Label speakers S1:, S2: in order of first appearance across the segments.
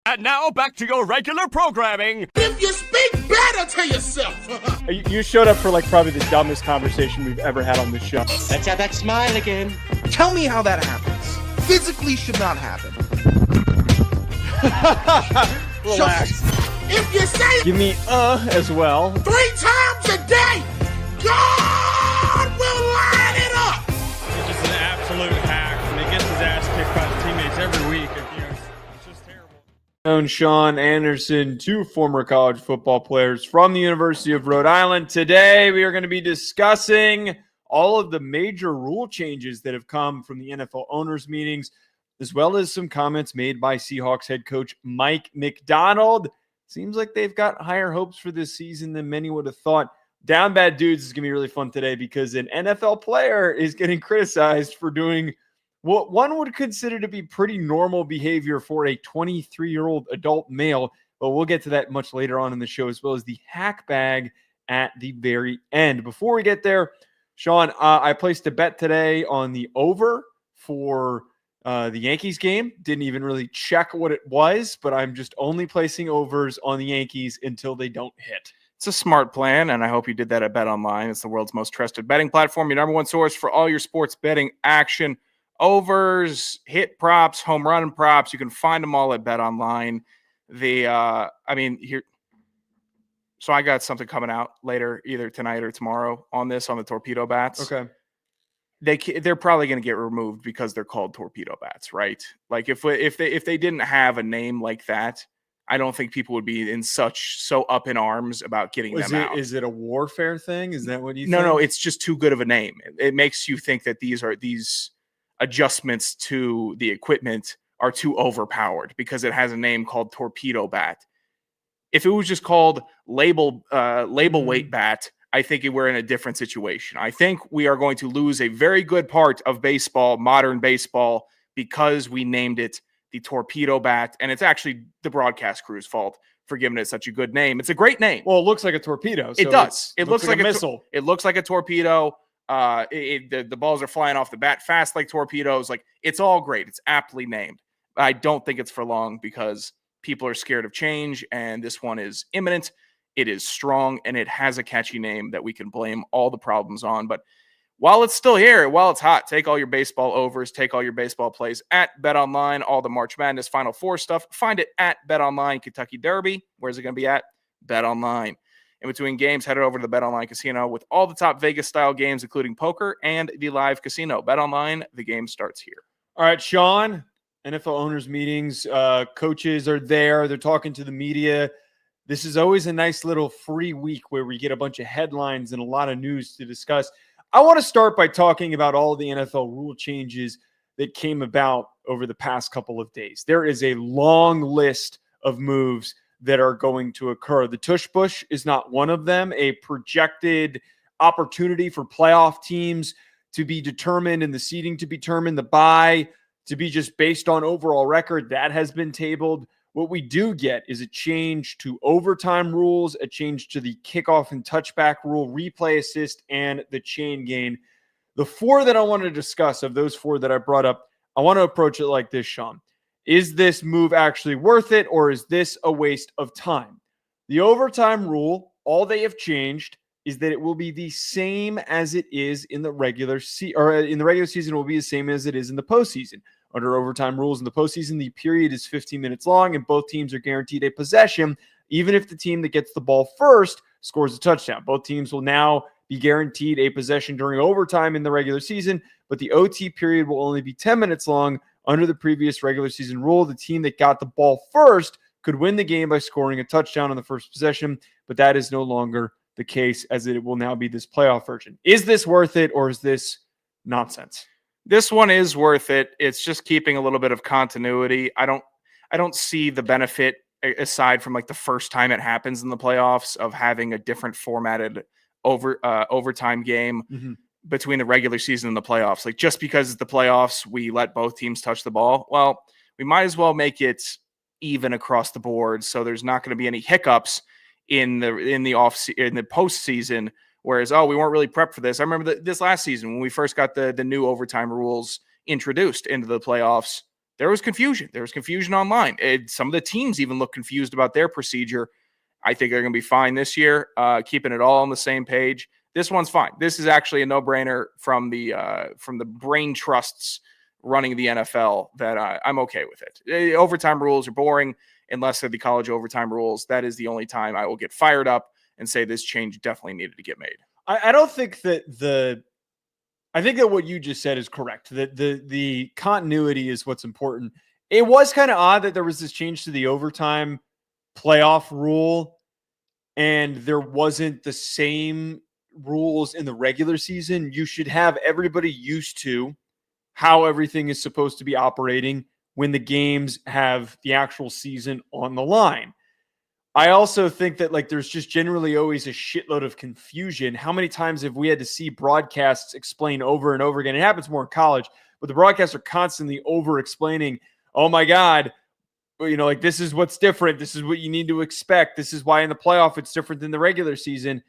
S1: And now back to your regular programming.
S2: If you speak better to yourself.
S3: You showed up for probably the dumbest conversation we've ever had on this show.
S4: Let's have that smile again.
S5: Tell me how that happens. Physically should not happen.
S3: Relax.
S2: If you say it
S3: Give me as well.
S2: 3 times a day, God will line it up.
S6: He's just an absolute hack, and he gets his ass kicked by his teammates every week. It's just terrible.
S3: Known Sean Anderson, 2 former college football players from the University of Rhode Island. Today, we are going to be discussing all of the major rule changes that have come from the NFL owners' meetings, as well as some comments made by Seahawks head coach Mike Macdonald. Seems like they've got higher hopes for this season than many would have thought. Down Bad Dudes is going to be really fun today because an NFL player is getting criticized for doing what one would consider to be pretty normal behavior for a 23-year-old adult male. But we'll get to that much later on in the show, as well as the hack bag at the very end. Before we get there, Sean, I placed a bet today on the over for the Yankees game. Didn't even really check what it was, but I'm just only placing overs on the Yankees until they don't hit.
S7: It's a smart plan, and I hope you did that at BetOnline. It's the world's most trusted betting platform, your number one source for all your sports betting action. Overs, hit props, home run props. You can find them all at BetOnline. So I got something coming out later, either tonight or tomorrow on the torpedo bats.
S3: Okay.
S7: They're probably going to get removed because they're called torpedo bats, right? Like if they didn't have a name like that, I don't think people would be so up in arms about getting them out.
S3: Is it a warfare thing? Is that what you think?
S7: No, it's just too good of a name. It makes you think that these adjustments to the equipment are too overpowered because it has a name called torpedo bat. If it was just called label weight bat, I think we're in a different situation. I think we are going to lose a very good part of baseball, modern baseball, because we named it the torpedo bat. And it's actually the broadcast crew's fault for giving it such a good name. It's a great name.
S3: Well, it looks like a torpedo. So
S7: it does. It looks like
S3: a missile.
S7: It looks like a torpedo. The balls are flying off the bat fast like torpedoes. Like, it's all great. It's aptly named. I don't think it's for long because people are scared of change, and this one is imminent. It is strong, and it has a catchy name that we can blame all the problems on. But while it's still here, while it's hot, take all your baseball overs, take all your baseball plays at BetOnline. All the March Madness Final Four stuff, find it at BetOnline. Kentucky Derby, where's it going to be at? BetOnline. In between games, head over to the BetOnline Casino with all the top Vegas-style games, including poker and the live casino. BetOnline, the game starts here.
S3: All right, Sean, NFL owners meetings, coaches are there. They're talking to the media. This is always a nice little free week where we get a bunch of headlines and a lot of news to discuss. I want to start by talking about all the NFL rule changes that came about over the past couple of days. There is a long list of moves that are going to occur. The tush push is not one of them. A projected opportunity for playoff teams to be determined and the seeding to be determined, the bye to be just based on overall record, that has been tabled. What we do get is a change to overtime rules, a change to the kickoff and touchback rule, replay assist, and the chain gain. The 4 that I want to discuss, of those 4 that I brought up, I want to approach it like this, Sean. Is this move actually worth it, or is this a waste of time? The overtime rule, all they have changed is that it will be the same as it is in the regular season, or in the regular season will be the same as it is in the postseason. Under overtime rules in the postseason, the period is 15 minutes long, and both teams are guaranteed a possession, even if the team that gets the ball first scores a touchdown. Both teams will now be guaranteed a possession during overtime in the regular season, but the OT period will only be 10 minutes long. Under the previous regular season rule, the team that got the ball first could win the game by scoring a touchdown on the first possession, but that is no longer the case, as it will now be this playoff version. Is this worth it, or is this nonsense?
S7: This one is worth it. It's just keeping a little bit of continuity. I don't see the benefit, aside from like the first time it happens in the playoffs, of having a different formatted overtime game between the regular season and the playoffs. Like, just because it's the playoffs, we let both teams touch the ball. Well, we might as well make it even across the board, so there's not going to be any hiccups in the postseason. Whereas, we weren't really prepped for this. I remember this last season when we first got the new overtime rules introduced into the playoffs. there was confusion. There was confusion online. Some of the teams even look confused about their procedure. I think they're going to be fine this year, keeping it all on the same page. This one's fine. This is actually a no-brainer from the brain trusts running the NFL that I'm okay with it. Overtime rules are boring unless they're the college overtime rules. That is the only time I will get fired up and say this change definitely needed to get made.
S3: I don't think that I think that what you just said is correct. That the continuity is what's important. It was kind of odd that there was this change to the overtime playoff rule and there wasn't the same rules in the regular season. You should have everybody used to how everything is supposed to be operating when the games have the actual season on the line. I also think that there's just generally always a shitload of confusion. How many times have we had to see broadcasts explain over and over again? It happens more in college, but the broadcasts are constantly over explaining, oh my God, this is what's different. This is what you need to expect. This is why in the playoff it's different than the regular season.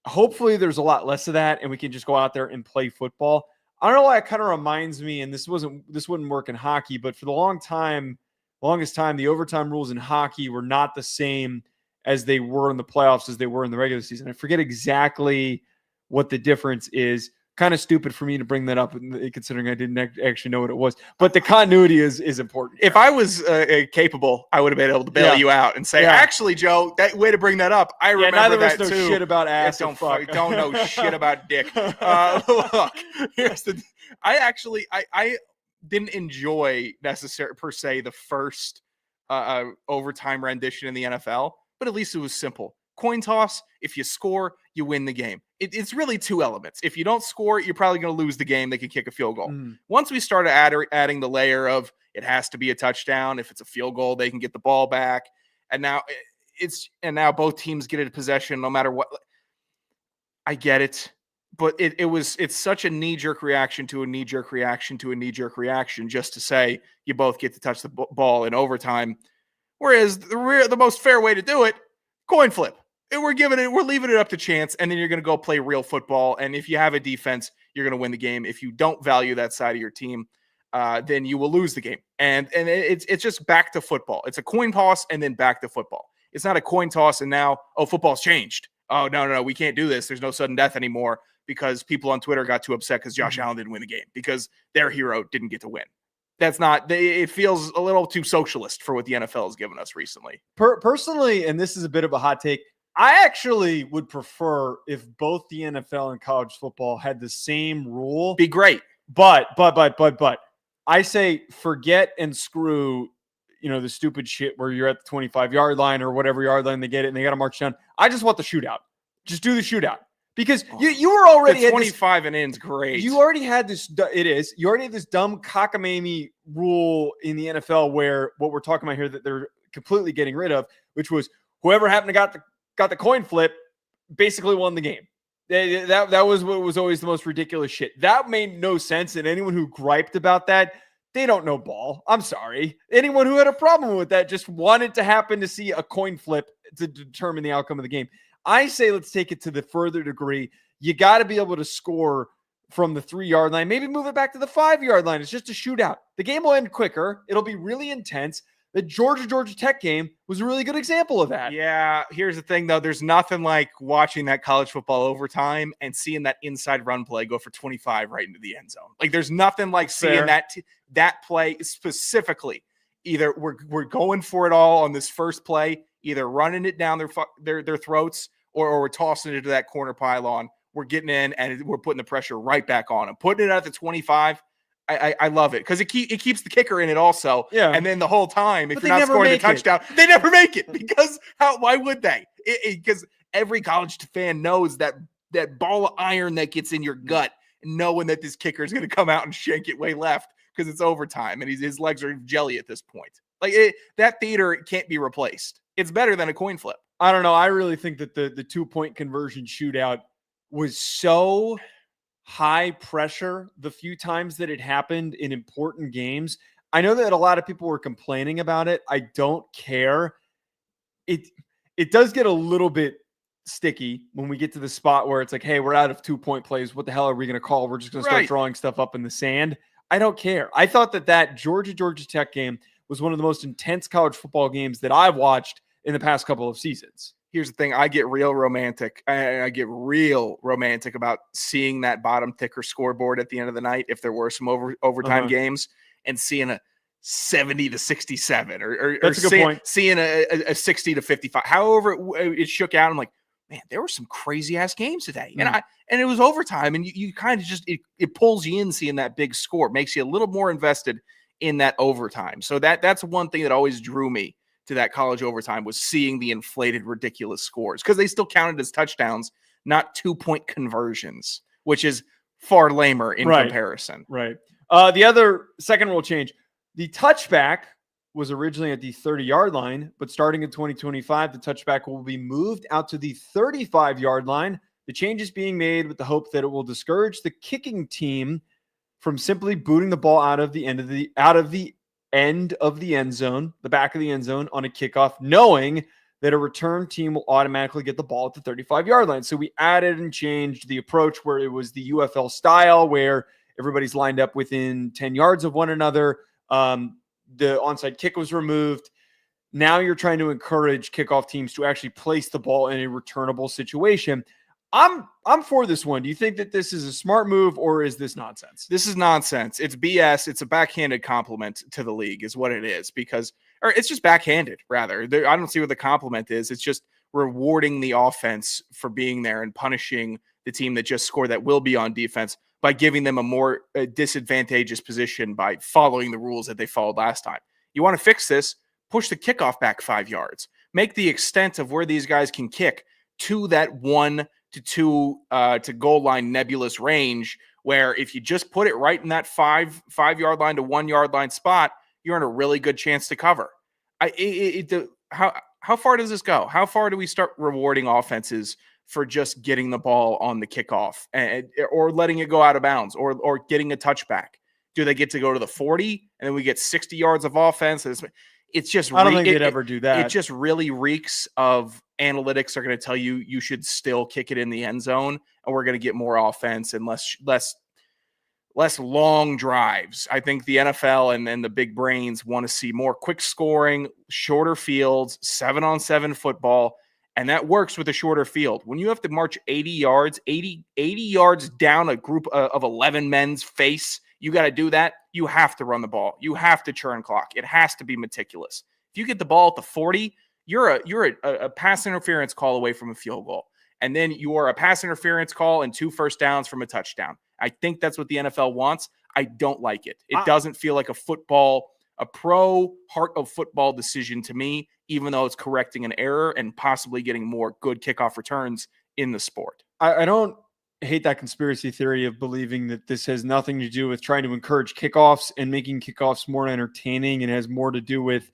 S3: Hopefully there's a lot less of that and we can just go out there and play football. I don't know why it kind of reminds me, and this wouldn't work in hockey, but for the longest time, the overtime rules in hockey were not the same as they were in the playoffs as they were in the regular season. I forget exactly what the difference is. Kind of stupid for me to bring that up, considering I didn't actually know what it was. But the continuity is important.
S7: If I was capable, I would have been able to bail you out and say, actually, Joe, that way to bring that up. I remember
S3: neither
S7: that
S3: of us know
S7: too.
S3: shit about ass.
S7: Don't know shit about dick. Look, here's the. I didn't enjoy necessarily per se the first overtime rendition in the NFL, but at least it was simple. Coin toss. If you score, you win the game. It's really two elements. If you don't score, you're probably going to lose the game. They can kick a field goal. Once we started adding the layer of it has to be a touchdown. If it's a field goal, they can get the ball back. And now now both teams get a possession no matter what. I get it. But it's such a knee-jerk reaction to a knee-jerk reaction to a knee-jerk reaction just to say you both get to touch the ball in overtime. Whereas the most fair way to do it, coin flip. And we're leaving it up to chance, and then you're going to go play real football. And if you have a defense, you're going to win the game. If you don't value that side of your team, then you will lose the game. And it's just back to football. It's a coin toss and then back to football. It's not a coin toss and now, football's changed. Oh, no, we can't do this. There's no sudden death anymore because people on Twitter got too upset because Josh Allen didn't win the game because their hero didn't get to win. That's not – it feels a little too socialist for what the NFL has given us recently.
S3: Personally, and this is a bit of a hot take, I actually would prefer if both the NFL and college football had the same rule.
S7: Be great.
S3: But I say forget and screw, the stupid shit where you're at the 25-yard line or whatever yard line they get it and they got to march down. I just want the shootout. Just do the shootout. Because you were already
S7: at 25 and in's great.
S3: You already had this. It is. You already had this dumb cockamamie rule in the NFL where what we're talking about here that they're completely getting rid of, which was whoever happened to got the coin flip basically won the game. That was what was always the most ridiculous shit. That made no sense. And anyone who griped about that, they don't know ball. I'm sorry. Anyone who had a problem with that just wanted to happen to see a coin flip to determine the outcome of the game. I say let's take it to the further degree. You got to be able to score from the 3-yard line. Maybe move it back to the 5-yard line. It's just a shootout. The game will end quicker. It'll be really intense. The Georgia Tech game was a really good example of that.
S7: Yeah, here's the thing, though. There's nothing like watching that college football overtime and seeing that inside run play go for 25 right into the end zone. There's nothing like seeing that play specifically. Either we're going for it all on this first play, either running it down their throats or we're tossing it to that corner pylon. We're getting in and we're putting the pressure right back on them. Putting it at the 25, I love it because it keeps the kicker in it also. Yeah. And then the whole time, if you're not scoring the touchdown, they never make it because why would they? Because every college fan knows that ball of iron that gets in your gut, knowing that this kicker is going to come out and shank it way left because it's overtime and his legs are jelly at this point. That theater can't be replaced. It's better than a coin flip.
S3: I don't know. I really think that the 2-point conversion shootout was so high pressure the few times that it happened in important games. I know that a lot of people were complaining about it. I don't care. It does get a little bit sticky when we get to the spot where it's like, hey, we're out of 2-point plays. What the hell are we going to call? We're just going to start drawing stuff up in the sand. I don't care. I thought that Georgia Tech game was one of the most intense college football games that I've watched in the past couple of seasons.
S7: Here's the thing. I get real romantic. I get real romantic about seeing that bottom ticker scoreboard at the end of the night if there were some overtime games, and seeing a 70 to 67 or
S3: That's a good point.
S7: Seeing a 60 to 55. However it shook out, I'm like, man, there were some crazy ass games today. And it was overtime, and you kind of just it pulls you in seeing that big score, makes you a little more invested in that overtime. So that's one thing that always drew me to that college overtime, was seeing the inflated, ridiculous scores, because they still counted as touchdowns, not 2-point conversions, which is far lamer in comparison.
S3: Right. The other second rule change, the touchback was originally at the 30-yard line, but starting in 2025, the touchback will be moved out to the 35-yard line. The change is being made with the hope that it will discourage the kicking team from simply booting the ball out of the end of the end zone, the back of the end zone on a kickoff, knowing that a return team will automatically get the ball at the 35-yard line. So we added and changed the approach where it was the UFL style, where everybody's lined up within 10 yards of one another. The onside kick was removed. Now you're trying to encourage kickoff teams to actually place the ball in a returnable situation. I'm for this one. Do you think that this is a smart move, or is this nonsense?
S7: This is nonsense. It's BS. It's a backhanded compliment to the league is what it is, or it's just backhanded, rather. I don't see what the compliment is. It's just rewarding the offense for being there and punishing the team that just scored that will be on defense by giving them a more disadvantageous position by following the rules that they followed last time. You want to fix this, push the kickoff back 5 yards. Make the extent of where these guys can kick to that 1 to 2 to goal line nebulous range, where if you just put it right in that 5 yard line to 1 yard line spot, you're in a really good chance to cover. How far does this go? How far do we start rewarding offenses for just getting the ball on the kickoff or letting it go out of bounds or getting a touchback? Do they get to go to the 40 and then we get 60 yards of offense? It's just,
S3: I don't think they'd ever do that.
S7: It just really reeks of analytics are going to tell you you should still kick it in the end zone, and we're going to get more offense and less long drives. I think the NFL and the big brains want to see more quick scoring, shorter fields, 7-on-7 football, and that works with a shorter field. When you have to march 80 yards down a group of 11 men's face, you got to do that. You have to run the ball. You have to churn clock. It has to be meticulous. If you get the ball at the 40, you're a pass interference call away from a field goal. And then you are a pass interference call and 2 first downs from a touchdown. I think that's what the NFL wants. I don't like it. It doesn't feel like a pro heart of football decision to me, even though it's correcting an error and possibly getting more good kickoff returns in the sport.
S3: I don't hate that conspiracy theory of believing that this has nothing to do with trying to encourage kickoffs and making kickoffs more entertaining, and has more to do with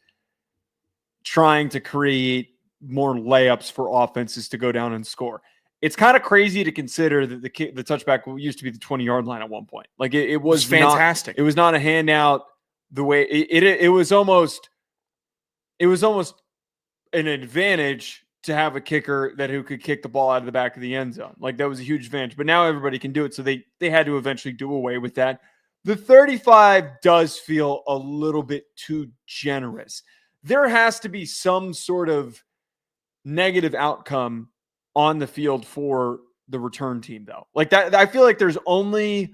S3: trying to create more layups for offenses to go down and score. It's kind of crazy to consider that the touchback used to be the 20-yard line at one point. Like it was
S7: fantastic.
S3: It was not a handout the way it was almost an advantage to have a kicker who could kick the ball out of the back of the end zone. Like that was a huge advantage, but now everybody can do it. So they had to eventually do away with that. The 35 does feel a little bit too generous. There has to be some sort of negative outcome on the field for the return team, though. Like that, I feel like there's only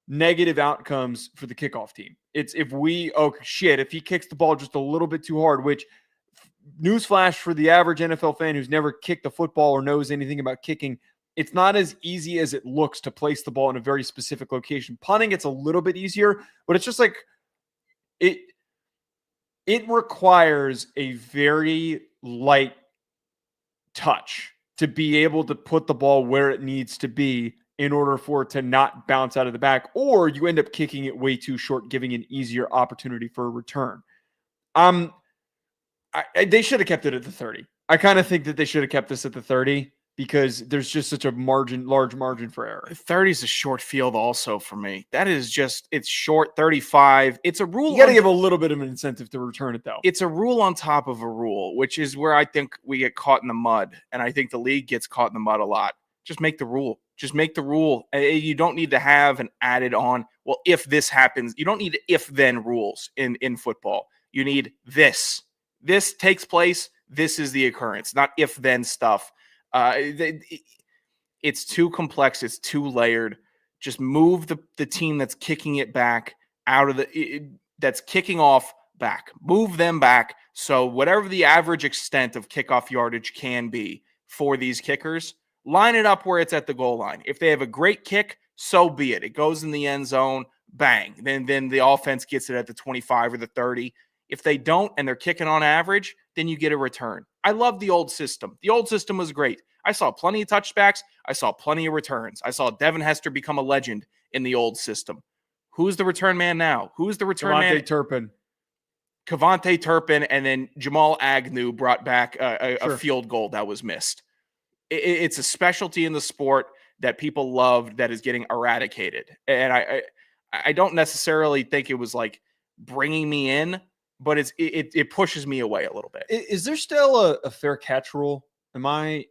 S3: negative outcomes for the kickoff team. It's if he kicks the ball just a little bit too hard, which, newsflash for the average NFL fan who's never kicked a football or knows anything about kicking, it's not as easy as it looks to place the ball in a very specific location. Punting, it's a little bit easier, but it's just like it requires a very light touch to be able to put the ball where it needs to be in order for it to not bounce out of the back, or you end up kicking it way too short, giving an easier opportunity for a return. They should have kept it at the 30. I kind of think that they should have kept this at the 30 because there's just such a large margin for error.
S7: 30 is a short field also for me. That is just, it's short. 35. It's a rule.
S3: You got to give a little bit of an incentive to return it, though.
S7: It's a rule on top of a rule, which is where I think we get caught in the mud. And I think the league gets caught in the mud a lot. Just make the rule. Just make the rule. You don't need to have an added on, well, if this happens. You don't need if-then rules in football. You need this. This takes place. This is the occurrence, not if-then stuff. It's too complex. It's too layered. Just move the team that's kicking it back out of that's kicking off back. Move them back. So whatever the average extent of kickoff yardage can be for these kickers, line it up where it's at the goal line. If they have a great kick, so be it. It goes in the end zone, bang. Then the offense gets it at the 25 or the 30. If they don't and they're kicking on average, then you get a return. I love the old system. The old system was great. I saw plenty of touchbacks. I saw plenty of returns. I saw Devin Hester become a legend in the old system. Who's the return man now? Who's the return man? KaVontae Turpin, and then Jamal Agnew brought back a field goal that was missed. It's a specialty in the sport that people love that is getting eradicated. And I don't necessarily think it was like bringing me in, but it pushes me away a little bit.
S3: Is there still a fair catch rule? Am I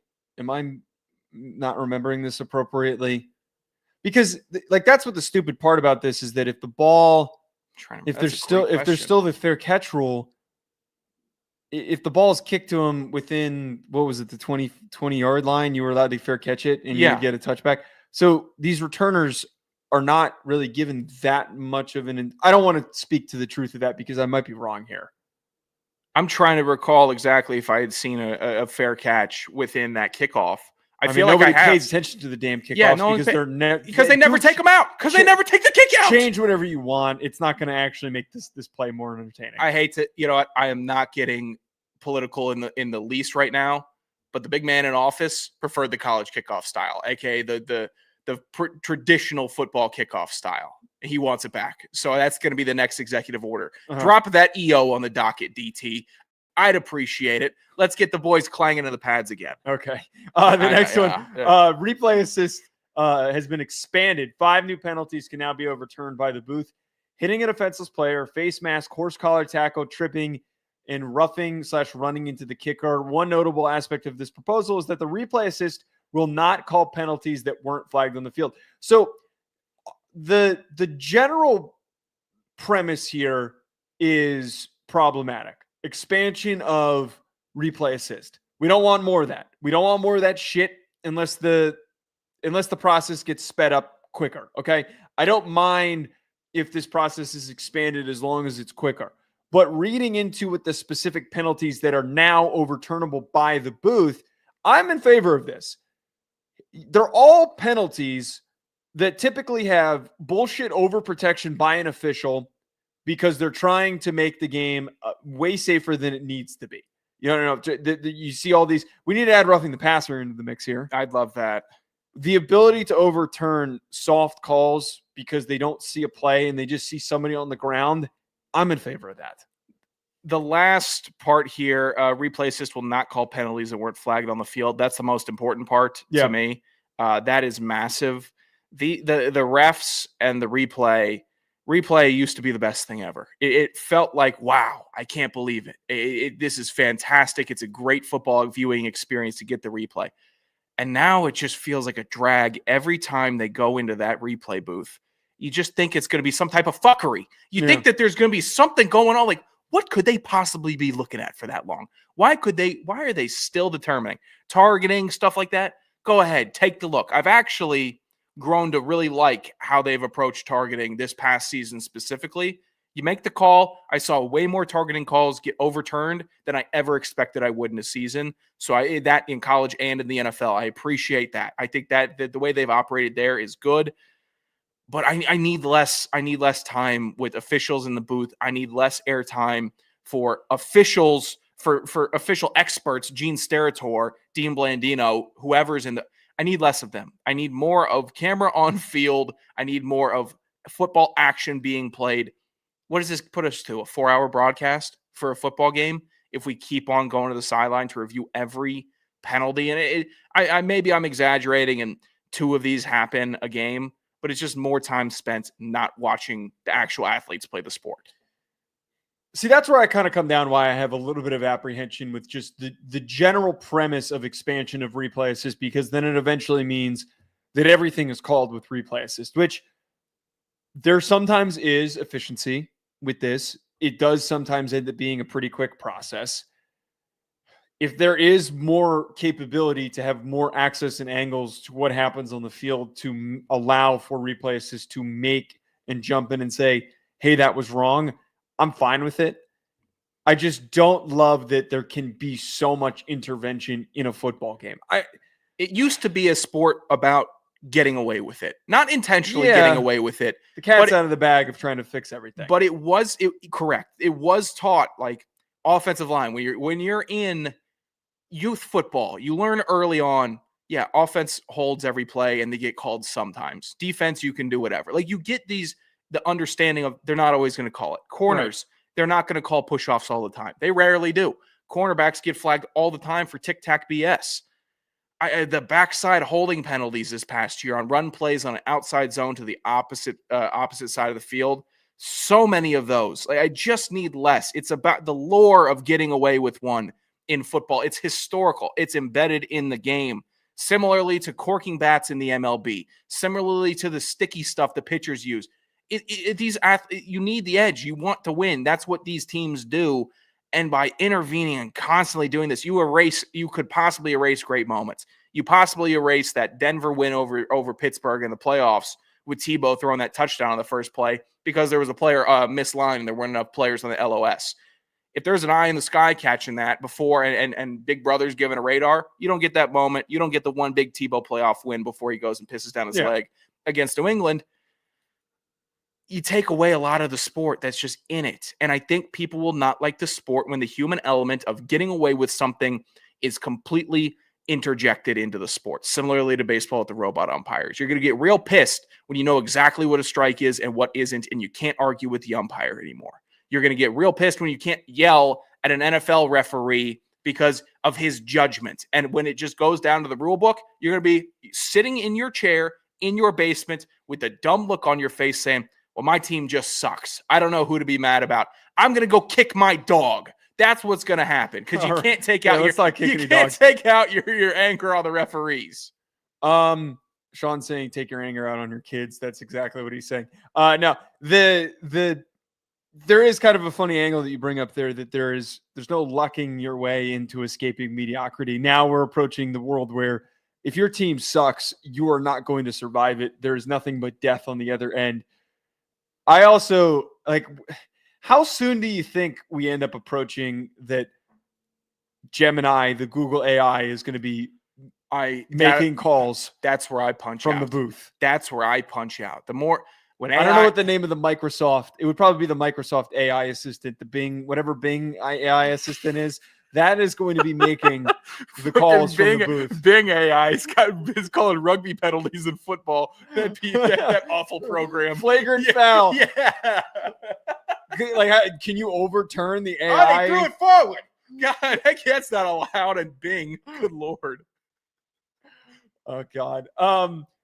S3: not remembering this appropriately? Because like that's what the stupid part about this is, that if the ball, if there's still the fair catch rule, if the ball is kicked to him within, what was it, the 20 yard line, you were allowed to fair catch it and you would get a touchback. So these returners are not really given that much of I don't want to speak to the truth of that because I might be wrong here.
S7: I'm trying to recall exactly if I had seen a fair catch within that kickoff. I feel like
S3: nobody
S7: I have.
S3: pays attention to the damn kickoffs
S7: because they never take them out. Because they never take the kick out.
S3: Change whatever you want. It's not going to actually make this play more entertaining.
S7: I hate to, you know what? I am not getting political in the least right now, but the big man in office preferred the college kickoff style, aka the traditional football kickoff style. He wants it back. So that's going to be the next executive order. Drop that EO on the docket, DT. I'd appreciate it. Let's get the boys clanging to the pads again.
S3: Okay. The next one, replay assist has been expanded. 5 new penalties can now be overturned by the booth. Hitting an offenseless player, face mask, horse collar tackle, tripping, and roughing/running into the kicker. One notable aspect of this proposal is that the replay assist will not call penalties that weren't flagged on the field. So the general premise here is problematic. Expansion of replay assist. We don't want more of that. We don't want more of that shit unless the process gets sped up quicker. Okay. I don't mind if this process is expanded as long as it's quicker. But reading into what the specific penalties that are now overturnable by the booth, I'm in favor of this. They're all penalties that typically have bullshit overprotection by an official because they're trying to make the game way safer than it needs to be. You know, you see all these. We need to add roughing the passer into the mix here.
S7: I'd love that.
S3: The ability to overturn soft calls because they don't see a play and they just see somebody on the ground, I'm in favor of that.
S7: The last part here, replay assist will not call penalties that weren't flagged on the field. That's the most important part to me. That is massive. The refs and the replay used to be the best thing ever. It felt like, wow, I can't believe it. This is fantastic. It's a great football viewing experience to get the replay. And now it just feels like a drag every time they go into that replay booth. You just think it's going to be some type of fuckery. You think that there's going to be something going on. Like, what could they possibly be looking at for that long? Why are they still determining targeting, stuff like that? Go ahead, take the look. I've actually grown to really like how they've approached targeting this past season specifically. You make the call. I saw way more targeting calls get overturned than I ever expected I would in a season. So that in college and in the NFL, I appreciate that. I think that the way they've operated there is good. But I need less time with officials in the booth. I need less airtime for officials, for official experts, Gene Steratore, Dean Blandino, whoever's in the. I need less of them. I need more of camera on field. I need more of football action being played. What does this put us to? A 4-hour broadcast for a football game? If we keep on going to the sideline to review every penalty, and maybe I'm exaggerating, and 2 of these happen a game. But it's just more time spent not watching the actual athletes play the sport.
S3: See, that's where I kind of come down why I have a little bit of apprehension with just the general premise of expansion of replay assist, because then it eventually means that everything is called with replay assist, which there sometimes is efficiency with this. It does sometimes end up being a pretty quick process. If there is more capability to have more access and angles to what happens on the field to allow for replay assist to make and jump in and say, hey, that was wrong, I'm fine with it. I just don't love that there can be so much intervention in a football game.
S7: It used to be a sport about getting away with it, not intentionally getting away with it.
S3: The cat's out of the bag of trying to fix everything.
S7: But it was correct. It was taught like offensive line when you're in youth football, you learn early on. Yeah, offense holds every play and they get called sometimes. Defense, you can do whatever. Like you get the understanding of they're not always going to call it. Corners, they're not going to call push-offs all the time. They rarely do. Cornerbacks get flagged all the time for tic-tac BS. The backside holding penalties this past year on run plays on an outside zone to the opposite side of the field. So many of those. Like, I just need less. It's about the lore of getting away with one in football. It's historical. It's embedded in the game. Similarly to corking bats in the MLB. Similarly to the sticky stuff the pitchers use. You need the edge. You want to win. That's what these teams do. And by intervening and constantly doing this, you could possibly erase great moments. You possibly erase that Denver win over Pittsburgh in the playoffs with Tebow throwing that touchdown on the first play because there was a player mislined and there weren't enough players on the LOS. If there's an eye in the sky catching that before and Big Brother's giving a radar, you don't get that moment. You don't get the one big Tebow playoff win before he goes and pisses down his leg against New England. You take away a lot of the sport that's just in it. And I think people will not like the sport when the human element of getting away with something is completely interjected into the sport. Similarly to baseball with the robot umpires. You're going to get real pissed when you know exactly what a strike is and what isn't, and you can't argue with the umpire anymore. You're going to get real pissed when you can't yell at an NFL referee because of his judgment. And when it just goes down to the rule book, you're going to be sitting in your chair in your basement with a dumb look on your face saying, well, my team just sucks. I don't know who to be mad about. I'm going to go kick my dog. That's what's going to happen because you can't take out your anger on the referees.
S3: Sean's saying take your anger out on your kids. That's exactly what he's saying. No, there is kind of a funny angle that you bring up there that there's no lucking your way into escaping mediocrity. Now we're approaching the world where if your team sucks, you are not going to survive it. There's nothing but death on the other end. I also how soon do you think we end up approaching that Gemini, the Google AI, is going to be making calls?
S7: That's where I punch
S3: from
S7: out.
S3: the booth.
S7: That's where I punch out. The more when AI,
S3: I don't know what the name of the Microsoft. It would probably be the Microsoft AI assistant, the Bing, whatever Bing AI assistant is. That is going to be making the calls from the booth.
S7: Bing AI is calling rugby penalties in football. That awful program.
S3: Flagrant foul.
S7: Yeah.
S3: Can you overturn the AI?
S7: They threw it forward. God, that's not allowed in Bing. Good Lord.
S3: Oh God.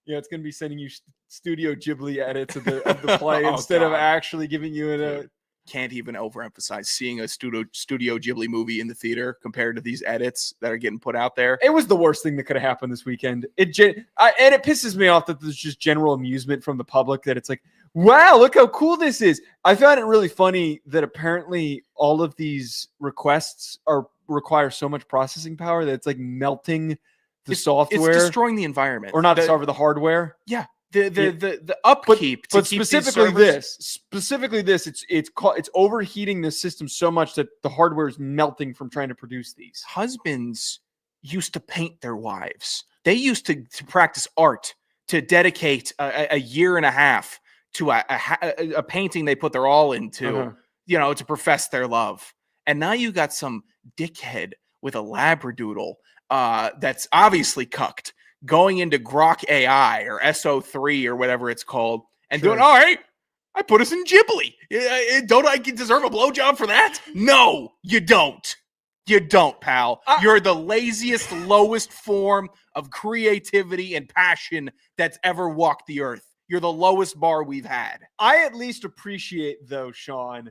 S3: It's going to be sending you Studio Ghibli edits of the play instead of actually giving you a.
S7: Can't even overemphasize seeing a Studio Ghibli movie in the theater compared to these edits that are getting put out there.
S3: It was the worst thing that could have happened this weekend. And it pisses me off that there's just general amusement from the public that it's like, wow, look how cool this is. I found it really funny that apparently all of these requests require so much processing power that it's like melting the software.
S7: It's destroying the environment.
S3: Or not the software, the hardware.
S7: Yeah. The upkeep,
S3: but specifically this, it's overheating the system so much that the hardware is melting from trying to produce these.
S7: Husbands used to paint their wives. They used to practice art, to dedicate a year and a half to a painting they put their all into, to profess their love. And now you got some dickhead with a labradoodle that's obviously cucked, going into Grok AI or SO3 or whatever it's called and doing, all right, I put us in Ghibli. Don't I deserve a blowjob for that? No, you don't. You don't, pal. You're the laziest, lowest form of creativity and passion that's ever walked the earth. You're the lowest bar we've had.
S3: I at least appreciate, though, Sean,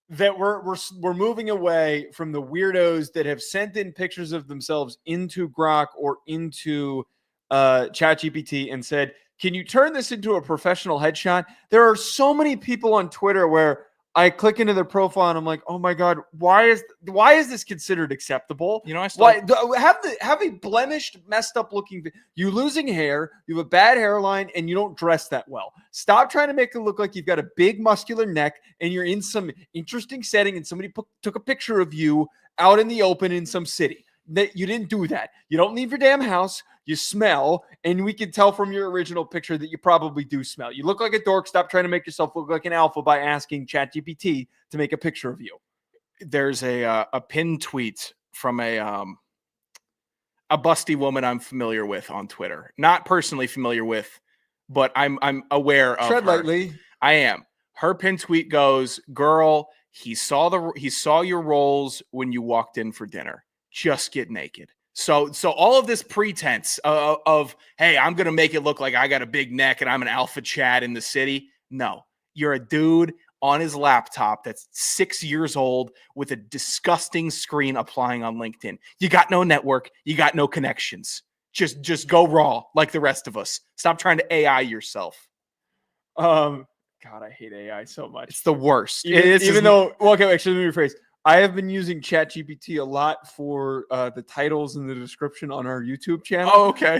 S3: that we're moving away from the weirdos that have sent in pictures of themselves into Grok or into ChatGPT and said, can you turn this into a professional headshot? There are so many people on Twitter where I click into their profile and I'm like, oh my God, why is this considered acceptable?
S7: You know, I still
S3: Have a blemished, messed up looking, you losing hair, you have a bad hairline, and you don't dress that well. Stop trying to make it look like you've got a big muscular neck and you're in some interesting setting and somebody took a picture of you out in the open in some city. That you didn't do that. You don't leave your damn house. You smell, and we can tell from your original picture that you probably do smell. You look like a dork. Stop trying to make yourself look like an alpha by asking ChatGPT to make a picture of you.
S7: There's a pinned tweet from a busty woman I'm familiar with on Twitter. Not personally familiar with, but I'm aware of
S3: Tread
S7: her.
S3: lightly.
S7: I am. Her pinned tweet goes, "Girl, he saw your rolls when you walked in for dinner. Just get naked." So all of this pretense of, hey, I'm going to make it look like I got a big neck and I'm an alpha Chad in the city. No, you're a dude on his laptop that's 6 years old with a disgusting screen applying on LinkedIn. You got no network. You got no connections. Just go raw like the rest of us. Stop trying to AI yourself.
S3: God, I hate AI so much.
S7: It's the worst.
S3: Even though, well, okay, actually, let me rephrase. I have been using ChatGPT a lot for the titles and the description on our YouTube channel.
S7: Oh, okay.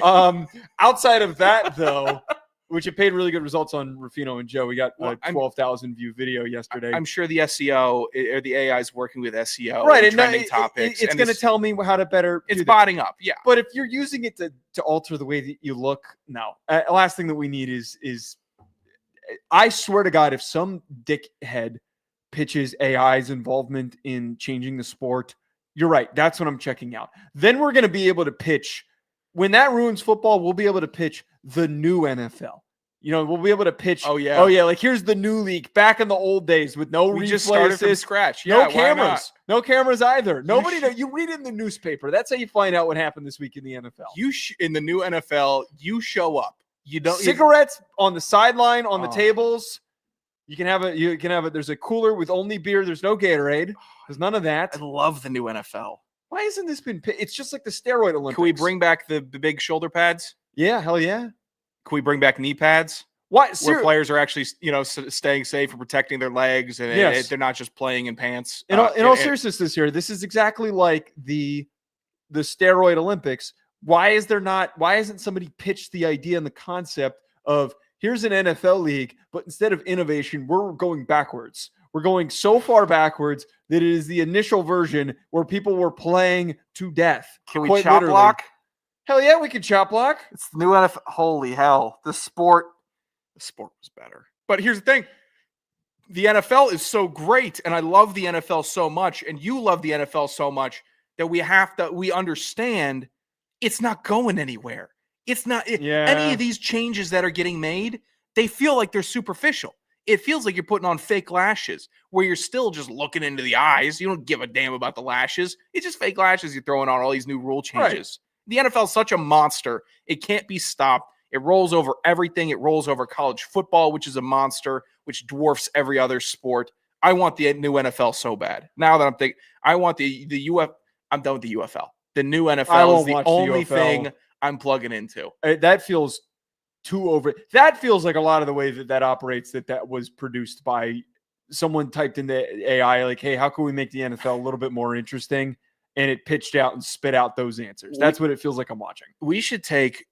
S3: Outside of that, though, which it paid really good results on Rufino and Joe. We got a 12,000 view video yesterday.
S7: I'm sure the SEO or the AI is working with SEO,
S3: right?
S7: And trending topics.
S3: It's going to tell me how to better.
S7: It's botting up, yeah.
S3: But if you're using it to alter the way that you look, no. Last thing that we need is, I swear to God, if some dickhead pitches AI's involvement in changing the sport, you're right. That's what I'm checking out. Then we're going to be able to pitch. When that ruins football, we'll be able to pitch the new NFL. You know, we'll be able to pitch.
S7: Oh yeah.
S3: Like here's the new league back in the old days with no replay
S7: just started from
S3: assist,
S7: scratch.
S3: No
S7: Yeah,
S3: cameras. No cameras either. Nobody. You read it in the newspaper. That's how you find out what happened this week in the NFL.
S7: In the new NFL, you show up. You don't
S3: cigarettes on the sideline on the tables. You can have a. There's a cooler with only beer. There's no Gatorade. There's none of that.
S7: I love the new NFL.
S3: Why hasn't this been? It's just like the steroid Olympics.
S7: Can we bring back the big shoulder pads?
S3: Yeah, hell yeah.
S7: Can we bring back knee pads?
S3: Why?
S7: Where players are actually, staying safe and protecting their legs, and they're not just playing in pants.
S3: In all seriousness, this year, this is exactly like the steroid Olympics. Why hasn't somebody pitched the idea and the concept of here's an NFL league, but instead of innovation, we're going backwards. We're going so far backwards that it is the initial version where people were playing to death.
S7: Can we chop block?
S3: Hell yeah, we can chop block.
S7: It's the new NFL. Holy hell. The sport was better. But here's the thing. The NFL is so great, and I love the NFL so much, and you love the NFL so much that we understand it's not going anywhere. It's not any of these changes that are getting made, they feel like they're superficial. It feels like you're putting on fake lashes where you're still just looking into the eyes. You don't give a damn about the lashes. It's just fake lashes you're throwing on all these new rule changes. Right. The NFL is such a monster. It can't be stopped. It rolls over everything. It rolls over college football, which is a monster, which dwarfs every other sport. I want the new NFL so bad. Now that I'm thinking, I want the UF. I'm done with the UFL. The new NFL is the only thing I'm plugging into.
S3: That feels too over. That feels like a lot of the way that operates. That was produced by someone typed into AI like, "Hey, how can we make the NFL a little bit more interesting?" And it pitched out and spit out those answers. That's what it feels like I'm watching.
S7: We should take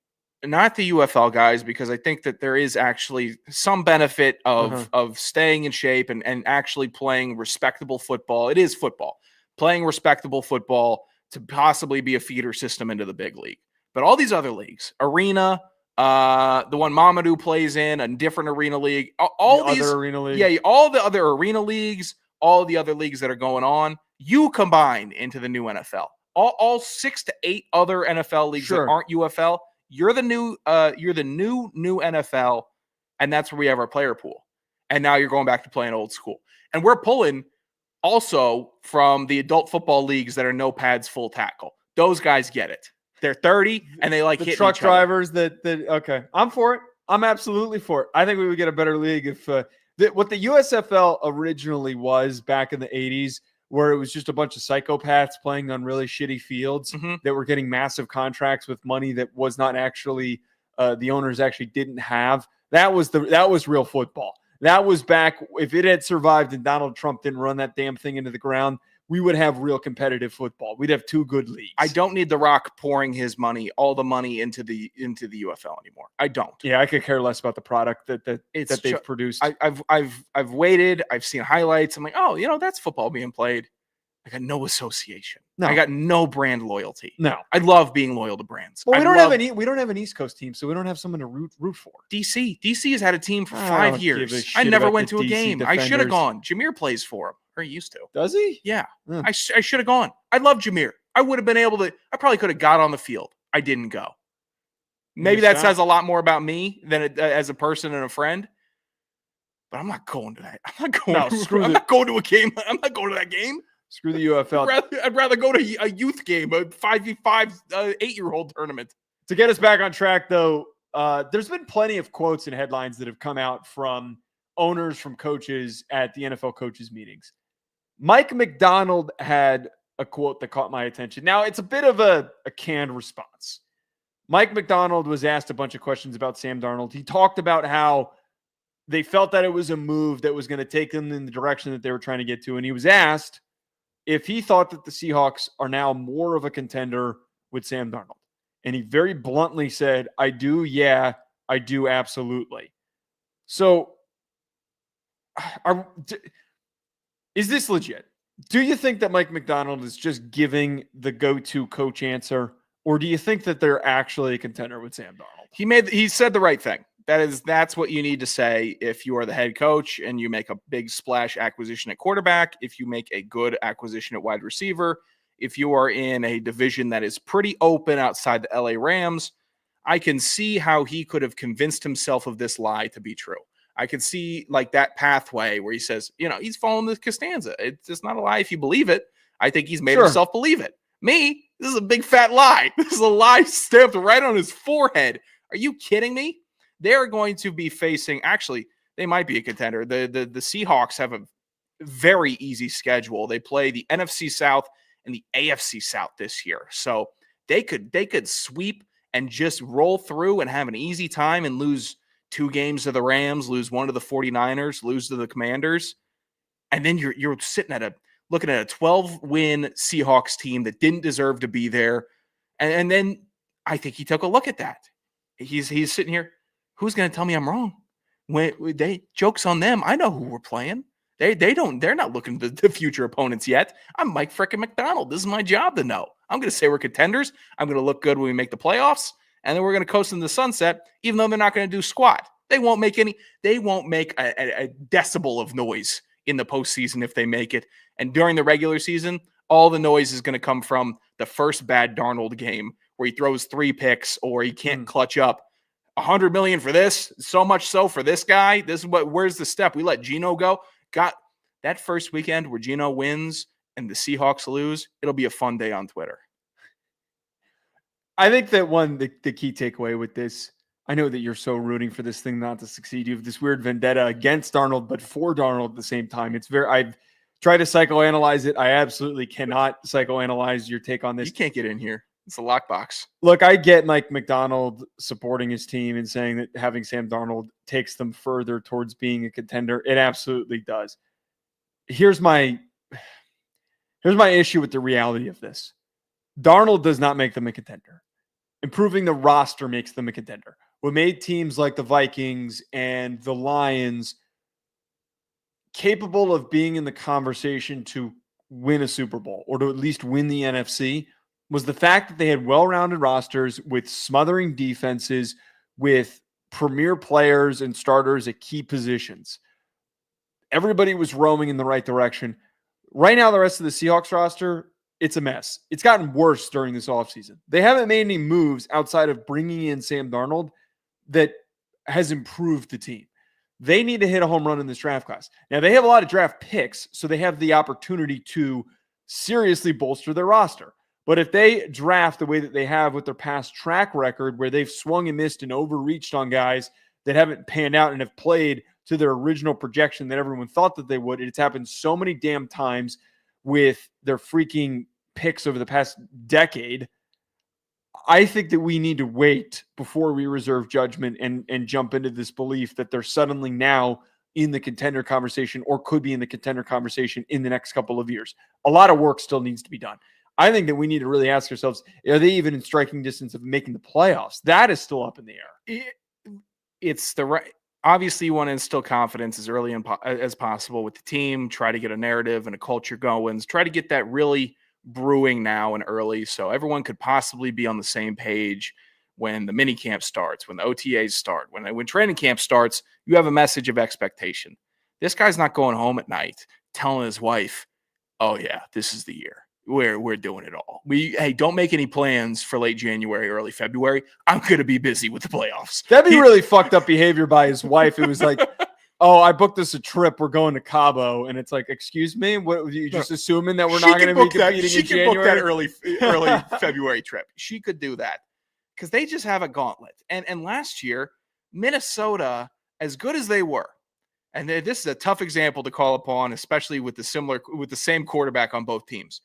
S7: not the UFL guys, because I think that there is actually some benefit of staying in shape and actually playing respectable football. It is football. Playing respectable football to possibly be a feeder system into the big league. But all these other leagues, arena, the one Mamadou plays in, a different arena league, all the other arena leagues, all the other leagues that are going on, you combine into the new NFL. All 6 to 8 other NFL leagues that aren't UFL, you're the new NFL, and that's where we have our player pool. And now you're going back to playing old school. And we're pulling also from the adult football leagues that are no pads, full tackle. Those guys get it. They're 30 and they like
S3: the
S7: hitting
S3: truck
S7: each other.
S3: drivers okay. I'm for it. I'm absolutely for it. I think we would get a better league if what the USFL originally was back in the 80s where it was just a bunch of psychopaths playing on really shitty fields that were getting massive contracts with money that was not actually the owners actually didn't have. That was real football. That was back, if it had survived and Donald Trump didn't run that damn thing into the ground, we would have real competitive football. We'd have 2 good leagues.
S7: I don't need The Rock pouring his money, all the money into the UFL anymore. I don't.
S3: Yeah, I could care less about the product that they've produced.
S7: I've waited. I've seen highlights. I'm like, oh, that's football being played. I got no association. No. I got no brand loyalty.
S3: No.
S7: I love being loyal to brands.
S3: Well, we don't have an East Coast team, so we don't have someone to root for.
S7: DC has had a team for 5 years. I never went to a game. I should have gone. Jameer plays for him. Or he used to.
S3: Does he?
S7: Yeah. I should have gone. I love Jameer. I would have been able to. I probably could have got on the field. I didn't go. Maybe that says a lot more about me than as a person and a friend. But I'm not going to that. I'm not going to a game. I'm not going to that game.
S3: Screw the UFL.
S7: I'd rather go to a youth game, a 5v5 8-year-old tournament.
S3: To get us back on track, though, there's been plenty of quotes and headlines that have come out from owners, from coaches at the NFL coaches meetings. Mike Macdonald had a quote that caught my attention. Now, it's a bit of a canned response. Mike Macdonald was asked a bunch of questions about Sam Darnold. He talked about how they felt that it was a move that was going to take them in the direction that they were trying to get to. And he was asked if he thought that the Seahawks are now more of a contender with Sam Darnold. And he very bluntly said, I do. Yeah, I do. Absolutely. So is this legit? Do you think that Mike Macdonald is just giving the go-to coach answer, or do you think that they're actually a contender with Sam Darnold?
S7: He said the right thing. That's what you need to say if you are the head coach and you make a big splash acquisition at quarterback, if you make a good acquisition at wide receiver, if you are in a division that is pretty open outside the LA Rams. I can see how he could have convinced himself of this lie to be true. I could see like that pathway where he says, he's following the Costanza. It's not a lie if you believe it. I think he's made himself believe it. Me, this is a big fat lie. This is a lie stamped right on his forehead. Are you kidding me? They're going to be facing, actually, they might be a contender. The Seahawks have a very easy schedule. They play the NFC South and the AFC South this year. So they could sweep and just roll through and have an easy time and lose 2 games to the Rams, lose 1 to the 49ers, lose to the Commanders. And then you're sitting looking at a 12-win Seahawks team that didn't deserve to be there. And then I think he took a look at that. He's sitting here. Who's going to tell me I'm wrong? Joke's on them. I know who we're playing. They're not looking at the future opponents yet. I'm Mike frickin' Macdonald. This is my job to know. I'm going to say we're contenders. I'm going to look good when we make the playoffs. And then we're going to coast in the sunset, even though they're not going to do squat. They won't make a decibel of noise in the postseason if they make it. And during the regular season, all the noise is going to come from the first bad Darnold game where he throws 3 picks or he can't clutch up. $100 million for this, so much so for this guy. Where's the step? We let Geno go. Got that first weekend where Geno wins and the Seahawks lose. It'll be a fun day on Twitter.
S3: I think that the key takeaway with this, I know that you're so rooting for this thing not to succeed. You have this weird vendetta against Darnold, but for Darnold at the same time. I've tried to psychoanalyze it. I absolutely cannot psychoanalyze your take on this.
S7: You can't get in here. It's a lockbox.
S3: Look, I get Mike Macdonald supporting his team and saying that having Sam Darnold takes them further towards being a contender. It absolutely does. Here's my issue with the reality of this. Darnold does not make them a contender. Improving the roster makes them a contender. What made teams like the Vikings and the Lions capable of being in the conversation to win a Super Bowl or to at least win the NFC was the fact that they had well-rounded rosters with smothering defenses, with premier players and starters at key positions. Everybody was roaming in the right direction. Right now, the rest of the Seahawks roster, it's a mess. It's gotten worse during this offseason. They haven't made any moves outside of bringing in Sam Darnold that has improved the team. They need to hit a home run in this draft class. Now, they have a lot of draft picks, so they have the opportunity to seriously bolster their roster. But if they draft the way that they have with their past track record, where they've swung and missed and overreached on guys that haven't panned out and have played to their original projection that everyone thought that they would, it's happened so many damn times with their freaking picks over the past decade. I think that we need to wait before we reserve judgment and jump into this belief that they're suddenly now in the contender conversation or could be in the contender conversation in the next couple of years. A lot of work still needs to be done. I think that we need to really ask ourselves, are they even in striking distance of making the playoffs? That is still up in the air.
S7: It's the right. Obviously, you want to instill confidence as early as possible with the team, try to get a narrative and a culture going, try to get that really brewing now and early so everyone could possibly be on the same page when the mini camp starts, when the OTAs start, when training camp starts. You have a message of expectation. This guy's not going home at night telling his wife, oh yeah, this is the year. We're doing it all. Hey, don't make any plans for late January, early February. I'm going to be busy with the playoffs.
S3: That'd be really fucked up behavior by his wife. It was like, oh, I booked us a trip. We're going to Cabo. And it's like, excuse me? What are you just assuming that we're not going to be competing in January?
S7: She could book that early February trip. She could do that because they just have a gauntlet. And last year, Minnesota, as good as they were, and this is a tough example to call upon, especially with the same quarterback on both teams.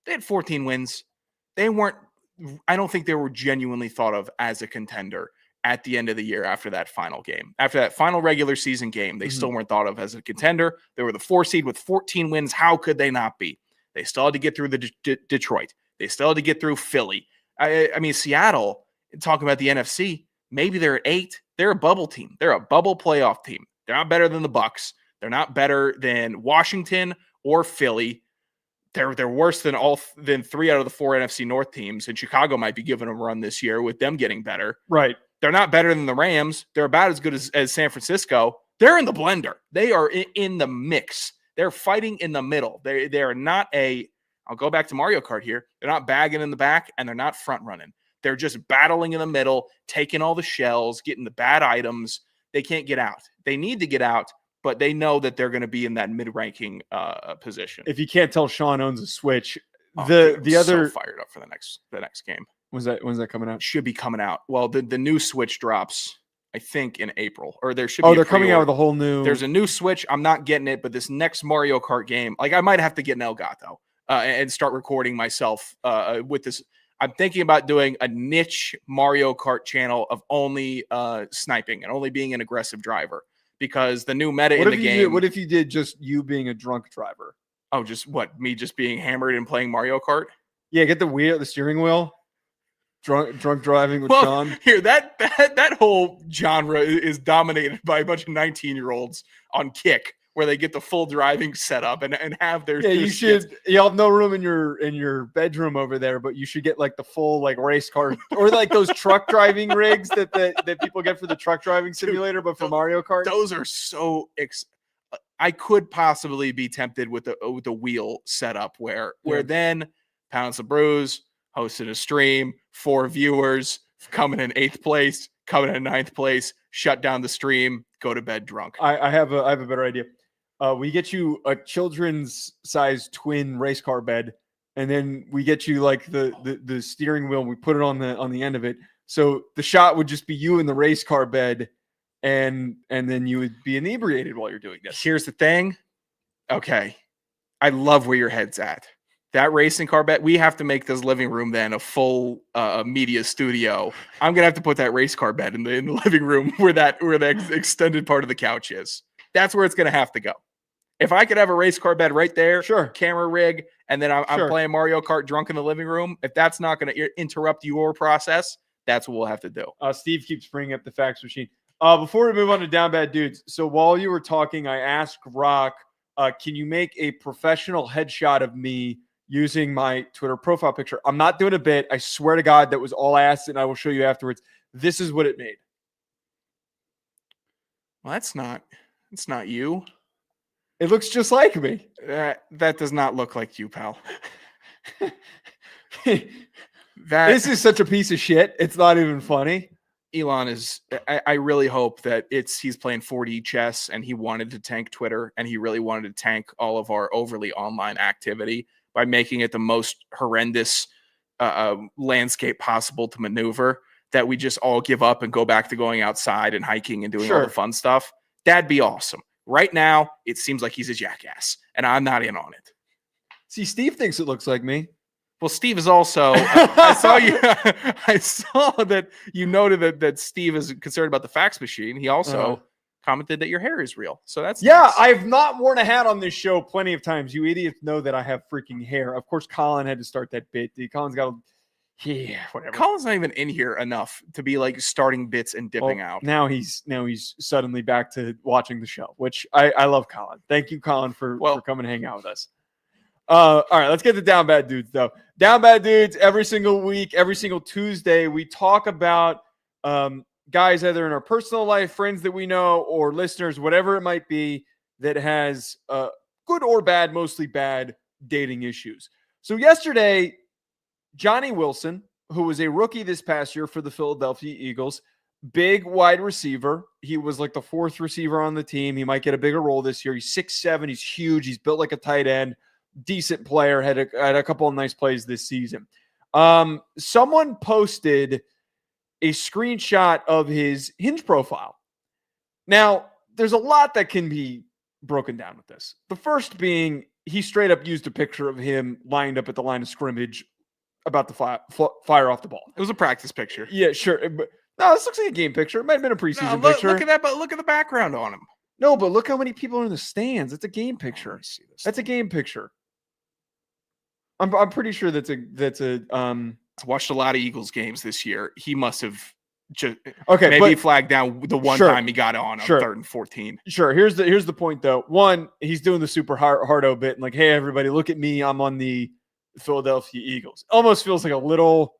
S7: They had 14 wins. They weren't, I don't think they were genuinely thought of as a contender at the end of the year after that final game. After that final regular season game, they still weren't thought of as a contender. They were the 4 seed with 14 wins. How could they not be? They still had to get through the Detroit. They still had to get through Philly. I mean, Seattle, talking about the NFC, maybe they're at 8. They're a bubble team. They're a bubble playoff team. They're not better than the Bucs. They're not better than Washington or Philly. They're worse than 3 out of the 4 NFC North teams, and Chicago might be giving them a run this year with them getting better.
S3: Right.
S7: They're not better than the Rams. They're about as good as San Francisco. They're in the blender. They are in the mix. They're fighting in the middle. They are not I'll go back to Mario Kart here. They're not bagging in the back, and they're not front running. They're just battling in the middle, taking all the shells, getting the bad items. They can't get out. They need to get out, but they know that they're going to be in that mid-ranking position.
S3: If you can't tell, Sean owns a Switch.
S7: The other fired up for the next game.
S3: When's that coming out?
S7: Should be coming out. Well, the new Switch drops, I think, in April, or there should be.
S3: Oh, they're coming out with a whole new.
S7: There's a new Switch. I'm not getting it, but this next Mario Kart game, like I might have to get an Elgato and start recording myself with this. I'm thinking about doing a niche Mario Kart channel of only sniping and only being an aggressive driver. Because the new meta in the game.
S3: What if you did just you being a drunk driver?
S7: Oh, just what? Me just being hammered and playing Mario Kart?
S3: Yeah, get the steering wheel. Drunk driving with Sean.
S7: Here, that whole genre is dominated by a bunch of 19-year-olds on Kick, where they get the full driving setup and have their.
S3: Yeah, you should. You have no room in your bedroom over there, but you should get like the full like race car or like those truck driving rigs that people get for the truck driving simulator, but for Mario Kart.
S7: Those are so. I could possibly be tempted with the wheel setup where then Pounds of Brews hosting a stream, 4 viewers coming in 8th place, coming in 9th place, shut down the stream, go to bed drunk.
S3: I have a better idea. We get you a children's size twin race car bed, and then we get you like the steering wheel. And we put it on the end of it, so the shot would just be you in the race car bed, and then you would be inebriated while you're doing this.
S7: Here's the thing. Okay, I love where your head's at. That racing car bed. We have to make this living room then a full media studio. I'm gonna have to put that race car bed in the living room where that extended part of the couch is. That's where it's gonna have to go. If I could have a race car bed right there,
S3: sure,
S7: camera rig, and then I'm playing Mario Kart drunk in the living room, if that's not going to interrupt your process, that's what we'll have to do.
S3: Steve keeps bringing up the fax machine. Before we move on to Down Bad Dudes, so while you were talking, I asked Rock, can you make a professional headshot of me using my Twitter profile picture? I'm not doing a bit. I swear to God, that was all I asked, and I will show you afterwards. This is what it made.
S7: Well, it's not you.
S3: It looks just like me.
S7: That does not look like you, pal.
S3: This is such a piece of shit. It's not even funny.
S7: Elon is. I really hope that he's playing 4D chess and he wanted to tank Twitter and he really wanted to tank all of our overly online activity by making it the most horrendous landscape possible to maneuver, that we just all give up and go back to going outside and hiking and doing all the fun stuff. That'd be awesome. Right now, it seems like he's a jackass, and I'm not in on it.
S3: See, Steve thinks it looks like me.
S7: Well, Steve is also. I saw you. I saw that you noted that Steve is concerned about the fax machine. He also commented that your hair is real. So that's nice.
S3: I've not worn a hat on this show plenty of times. You idiots know that I have freaking hair. Of course, Colin had to start that bit. Colin's got. Whatever.
S7: Colin's not even in here enough to be like starting bits and dipping out.
S3: Now he's suddenly back to watching the show, which I love Colin. Thank you, Colin, for coming and hang out with us. All right, let's get to Down Bad Dudes, though. Down Bad Dudes, every single week, every single Tuesday, we talk about guys either in our personal life, friends that we know, or listeners, whatever it might be, that has good or bad, mostly bad, dating issues. So yesterday, Johnny Wilson, who was a rookie this past year for the Philadelphia Eagles, big wide receiver. He was like the fourth receiver on the team. He might get a bigger role this year. He's 6'7". He's huge. He's built like a tight end. Decent player, had a couple of nice plays this season. Someone posted a screenshot of his Hinge profile. Now, there's a lot that can be broken down with this. The first being he straight up used a picture of him lined up at the line of scrimmage about to fire off the ball.
S7: It was a practice picture.
S3: Yeah, sure. But, no, this looks like a game picture. It might have been a preseason picture.
S7: Look at that, but look at the background on him.
S3: No, but look how many people are in the stands. It's a game picture. That's a game picture. I'm pretty sure that's a
S7: I watched a lot of Eagles games this year. He must have just
S3: maybe
S7: flagged down the one time he got on 3rd and 14.
S3: Sure. Here's the point though. One, he's doing the super hardo bit and like, hey everybody, look at me. I'm on the Philadelphia Eagles. Almost feels like a little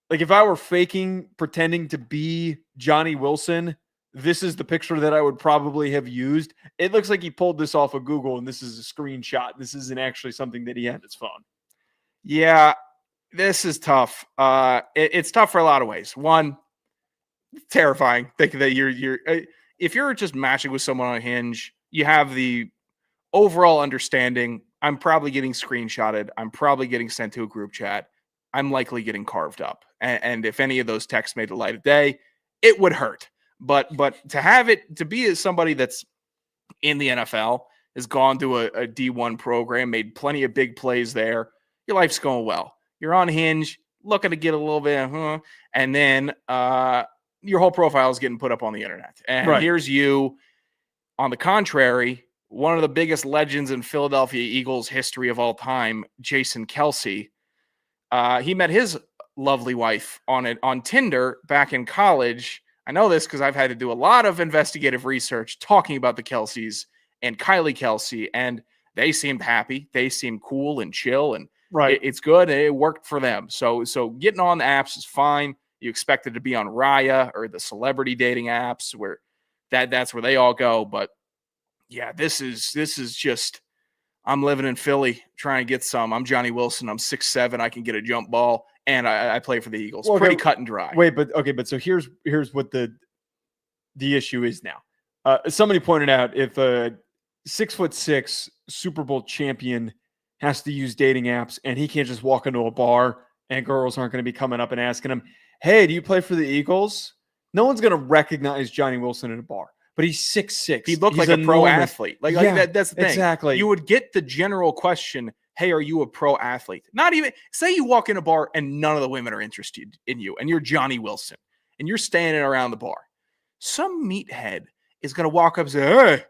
S3: like if I were pretending to be Johnny Wilson, this is the picture that I would probably have used. It looks like he pulled this off of Google and this is a screenshot. This isn't actually something that he had on his phone.
S7: Yeah, this is tough. It's tough for a lot of ways. One, terrifying. Thinking that you're if you're just matching with someone on Hinge, you have the overall understanding. I'm probably getting screenshotted. I'm probably getting sent to a group chat. I'm likely getting carved up. And if any of those texts made the light of day, it would hurt. But to have it to be as somebody that's in the NFL, has gone to a D1 program, made plenty of big plays there. Your life's going well. You're on Hinge, looking to get a little bit, and then your whole profile is getting put up on the internet. And here's you. On the contrary, one of the biggest legends in Philadelphia Eagles history of all time, Jason Kelce, he met his lovely wife on Tinder back in college. I know this because I've had to do a lot of investigative research talking about the Kelces and Kylie Kelce, and they seemed happy. They seemed cool and chill, and it's good. And it worked for them. So getting on the apps is fine. You expect it to be on Raya or the celebrity dating apps where that's where they all go. But yeah, this is just, I'm living in Philly trying to get some. I'm Johnny Wilson. I'm 6'7". I can get a jump ball, and I play for the Eagles.
S3: Well,
S7: pretty cut and dry.
S3: But so here's what the issue is now. Somebody pointed out if a 6'6" Super Bowl champion has to use dating apps and he can't just walk into a bar and girls aren't going to be coming up and asking him, hey, do you play for the Eagles? No one's going to recognize Johnny Wilson in a bar, but he's 6'6".
S7: He looked like a pro athlete. Like that's the thing.
S3: Exactly.
S7: You would get the general question, hey, are you a pro athlete? Not even, say you walk in a bar and none of the women are interested in you and you're Johnny Wilson and you're standing around the bar. Some meathead is going to walk up and say, hey,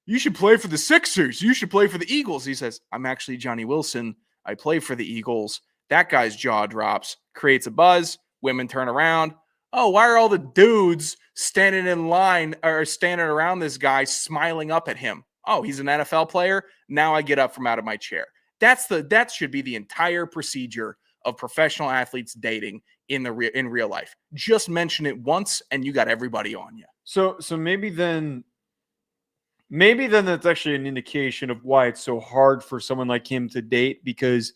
S7: you should play for the Sixers. You should play for the Eagles. He says, I'm actually Johnny Wilson. I play for the Eagles. That guy's jaw drops, creates a buzz. Women turn around. Oh, why are all the dudes standing in line or standing around this guy smiling up at him? Oh, he's an NFL player. Now I get up from out of my chair. That should be the entire procedure of professional athletes dating in real life. Just mention it once and you got everybody on you.
S3: So maybe then that's actually an indication of why it's so hard for someone like him to date, because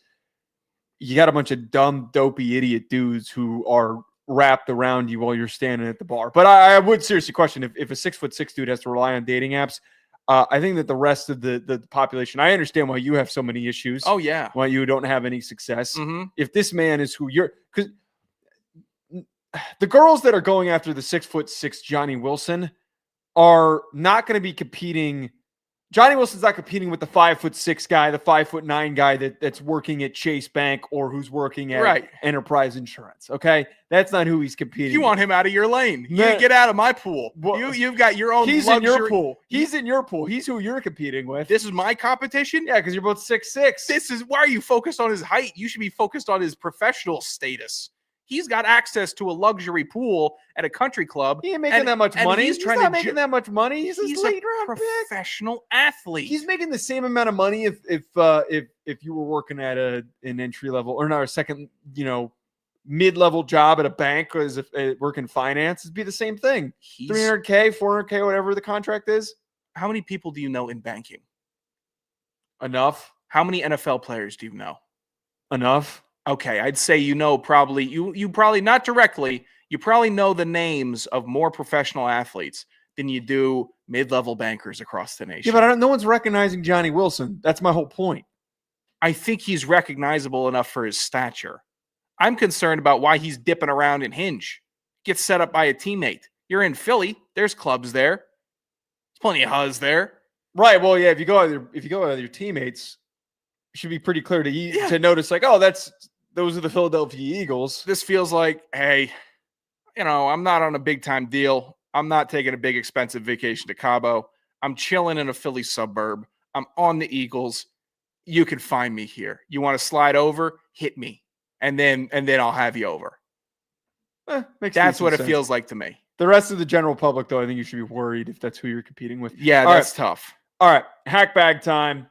S3: you got a bunch of dumb, dopey, idiot dudes who are wrapped around you while you're standing at the bar. But I would seriously question if a 6'6" dude has to rely on dating apps. I think that the rest of the population, I understand why you have so many issues.
S7: Oh, yeah.
S3: Why you don't have any success.
S7: Mm-hmm.
S3: If this man is who you're, because the girls that are going after the 6'6" Johnny Wilson are not going to be competing Johnny Wilson's not competing with the 5'6" guy, the 5'9" guy that's working at Chase Bank or who's working at Enterprise Insurance. Okay, that's not who he's competing.
S7: You want him out of your lane? You get out of my pool. You've got your own.
S3: He's
S7: luxury.
S3: in your pool. He's in your pool. He's who you're competing with.
S7: This is my competition.
S3: Yeah, because you're both 6'6".
S7: This is why are you focused on his height? You should be focused on his professional status. He's got access to a luxury pool at a country club.
S3: He ain't making that much money.
S7: He's
S3: not making that much money. He's a late round
S7: professional athlete.
S3: He's making the same amount of money if you were working at an entry level or not a second, mid-level job at a bank or as if working finance. It'd be the same thing. $300K, $400K, whatever the contract is.
S7: How many people do you know in banking?
S3: Enough.
S7: How many NFL players do you know?
S3: Enough.
S7: Okay, I'd say you probably not directly, you probably know the names of more professional athletes than you do mid-level bankers across the nation.
S3: Yeah, but no one's recognizing Johnny Wilson. That's my whole point.
S7: I think he's recognizable enough for his stature. I'm concerned about why he's dipping around in Hinge. Gets set up by a teammate. You're in Philly. There's clubs there. There's plenty of huzz there.
S3: Right. Well, yeah. If you go with your teammates, it should be pretty clear to notice. Like, those are the Philadelphia Eagles.
S7: This feels like, hey, I'm not on a big time deal. I'm not taking a big expensive vacation to Cabo. I'm chilling in a Philly suburb. I'm on the Eagles. You can find me here. You want to slide over? Hit me. And then I'll have you over. That's what it feels like to me.
S3: The rest of the general public, though, I think you should be worried if that's who you're competing with.
S7: Yeah, that's tough.
S3: All right. Hack bag time.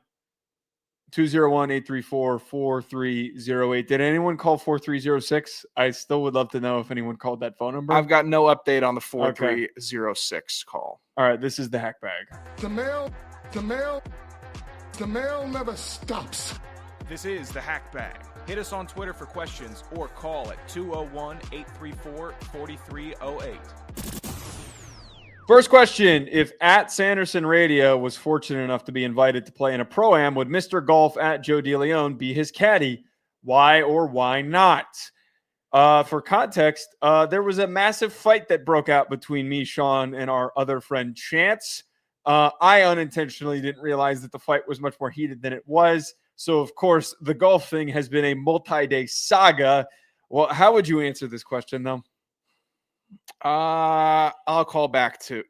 S3: 201-834-4308. Did anyone call 4306? I still would love to know if anyone called that phone number.
S7: I've got no update on the 4306 call.
S3: All right, this is the hack bag.
S2: The mail never stops.
S8: This is the hack bag. Hit us on Twitter for questions or call at 201-834-4308.
S3: First question, if at Sanderson Radio was fortunate enough to be invited to play in a Pro-Am, would Mr. Golf at Joe DeLeone be his caddy? Why or why not? For context, there was a massive fight that broke out between me, Sean, and our other friend Chance. I unintentionally didn't realize that the fight was much more heated than it was. So, of course, the golf thing has been a multi-day saga. Well, how would you answer this question, though?
S7: I'll call back to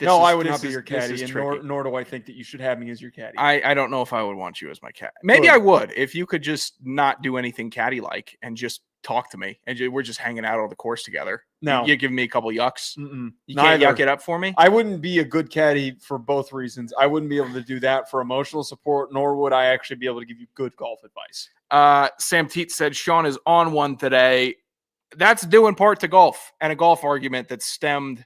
S3: I would not be your caddy, and nor do I think that you should have me as your caddy.
S7: I don't know if I would want you as my caddy. Maybe I would if you could just not do anything caddy-like and just talk to me, and we're just hanging out on the course together.
S3: No,
S7: you give me a couple yucks. You
S3: can't
S7: yuck it up for me.
S3: I wouldn't be a good caddy for both reasons. I wouldn't be able to do that for emotional support, nor would I actually be able to give you good golf advice.
S7: Sam Teet said Sean is on one today. That's due in part to golf and a golf argument that stemmed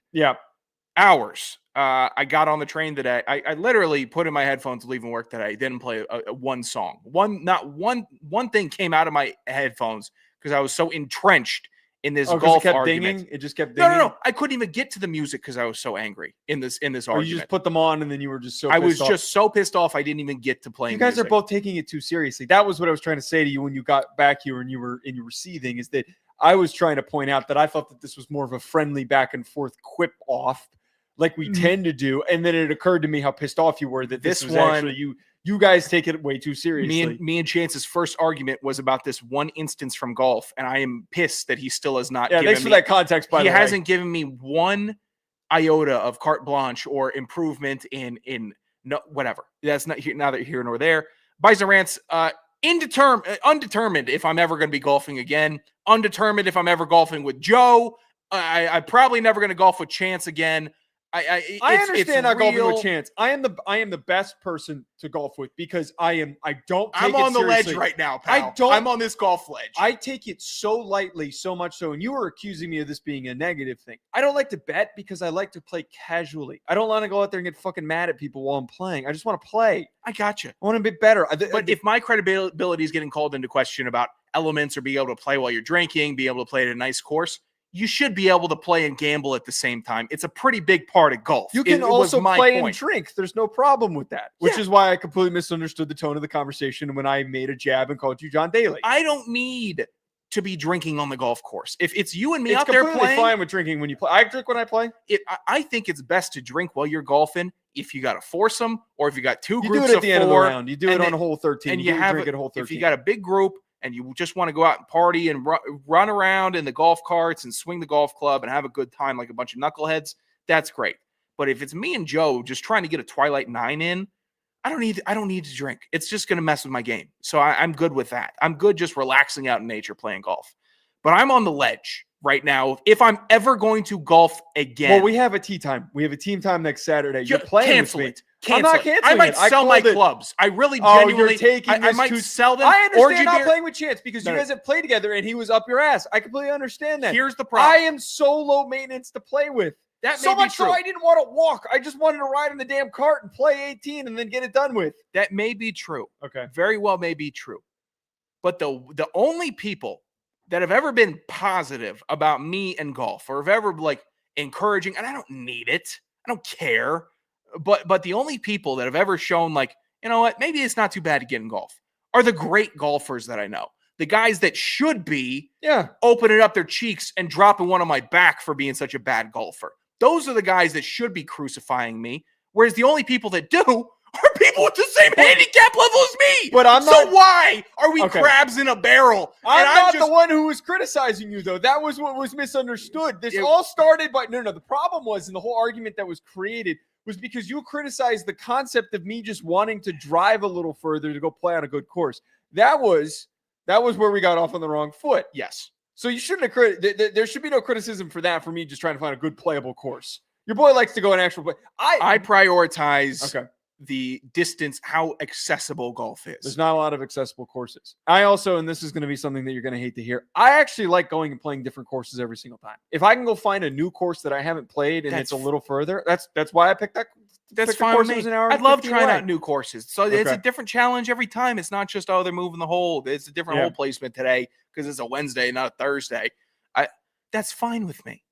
S7: hours. I got on the train today. I literally put in my headphones leaving work today. Didn't play one song. One thing came out of my headphones because I was so entrenched in this golf argument.
S3: Dinging? It just kept dinging?
S7: No. I couldn't even get to the music because I was so angry in this argument.
S3: Or you just put them on and then you were just so pissed off.
S7: I was just so pissed off I didn't even get to play
S3: You guys
S7: music.
S3: are both taking it too seriously. That was what I was trying to say to you when you got back here and you were seething, is that I was trying to point out that I thought that this was more of a friendly back and forth quip off like we tend to do. And then it occurred to me how pissed off you were that this was actually you guys take it way too seriously.
S7: Me and Chance's first argument was about this one instance from golf, and I am pissed that he still has not given
S3: thanks for that context, by the way.
S7: He hasn't given me one iota of carte blanche or improvement in no whatever. That's not here, neither here nor there. Bison Rants, undetermined if I'm ever going to be golfing again. Undetermined if I'm ever golfing with Joe. I'm probably never going to golf with Chance again.
S3: I understand not golfing with Chance. I am the best person to golf with because I'm on
S7: the ledge right now, pal. I'm on this golf ledge.
S3: I take it so lightly, so much so, and you were accusing me of this being a negative thing. I don't like to bet because I like to play casually. I don't want to go out there and get fucking mad at people while I'm playing. I just want to play.
S7: I gotcha.
S3: I want to be better.
S7: But if my credibility is getting called into question about elements or being able to play while you're drinking, be able to play at a nice course, you should be able to play and gamble at the same time. It's a pretty big part of golf.
S3: You can also play and drink. There's no problem with that, which is why I completely misunderstood the tone of the conversation when I made a jab and called you John Daly.
S7: I don't need to be drinking on the golf course. If it's you and me
S3: It's
S7: out there
S3: completely
S7: playing,
S3: fine with drinking when you play. I drink when I play.
S7: I think it's best to drink while you're golfing. If you got a foursome or if you got two
S3: You
S7: groups
S3: do it at
S7: of
S3: the end of the
S7: four,
S3: round. You do it on hole 13.
S7: and
S3: you
S7: you have
S3: drink at hole 13.
S7: if you got a big group and you just want to go out and party and run around in the golf carts and swing the golf club and have a good time like a bunch of knuckleheads, that's great. But if it's me and Joe just trying to get a Twilight 9 in, I don't need to drink. It's just going to mess with my game. So I'm good with that. I'm good just relaxing out in nature playing golf. But I'm on the ledge right now. If I'm ever going to golf again.
S3: Well, we have a tee time. We have a team time next Saturday. You're playing
S7: cancel
S3: with me.
S7: it. Cancel
S3: I'm not
S7: it.
S3: canceling
S7: I might
S3: it.
S7: sell my
S3: called it.
S7: clubs. I really
S3: Oh,
S7: genuinely.
S3: you're taking
S7: I
S3: this
S7: might
S3: too-
S7: sell them.
S3: I understand not
S7: Beer.
S3: playing with Chance because
S7: No.
S3: you guys have played together and he was up your ass. I completely understand that.
S7: Here's the problem.
S3: I am so low maintenance to play with.
S7: That
S3: So
S7: may be
S3: much so
S7: true.
S3: I didn't want to walk. I just wanted to ride in the damn cart and play 18 and then get it done with.
S7: That may be true.
S3: Okay.
S7: Very well may be true. But the only people that have ever been positive about me and golf or have ever like encouraging, and I don't need it. I don't care. But the only people that have ever shown like, you know what, maybe it's not too bad to get in golf are the great golfers that I know. The guys that should be opening up their cheeks and dropping one on my back for being such a bad golfer. Those are the guys that should be crucifying me. Whereas the only people that do are people with the same handicap level as me.
S3: But I'm
S7: so
S3: not.
S7: why are we
S3: Okay.
S7: crabs in a barrel?
S3: I'm
S7: And
S3: not
S7: just,
S3: the one who was criticizing you, though. That was what was misunderstood. This all started by no. The problem was, and the whole argument that was created was because you criticized the concept of me just wanting to drive a little further to go play on a good course. That was where we got off on the wrong foot.
S7: Yes.
S3: So you shouldn't have. There should be no criticism for that. For me, just trying to find a good playable course. Your boy likes to go an actual play.
S7: I prioritize
S3: Okay.
S7: the distance, how accessible golf is.
S3: There's not a lot of accessible courses. I also, and this is going to be something that you're going to hate to hear, I actually like going and playing different courses every single time. If I can go find a new course that I haven't played and it's a little further, that's why I picked that.
S7: That's
S3: picked the
S7: fine
S3: course
S7: with
S3: that was
S7: me.
S3: an hour
S7: I
S3: and
S7: love
S3: 15
S7: trying
S3: away.
S7: out new courses. So it's a
S3: Okay.
S7: different challenge every time. It's not just, oh, they're moving the hole. It's a different
S3: Yeah.
S7: hole placement today because it's a Wednesday, not a Thursday. That's fine with me.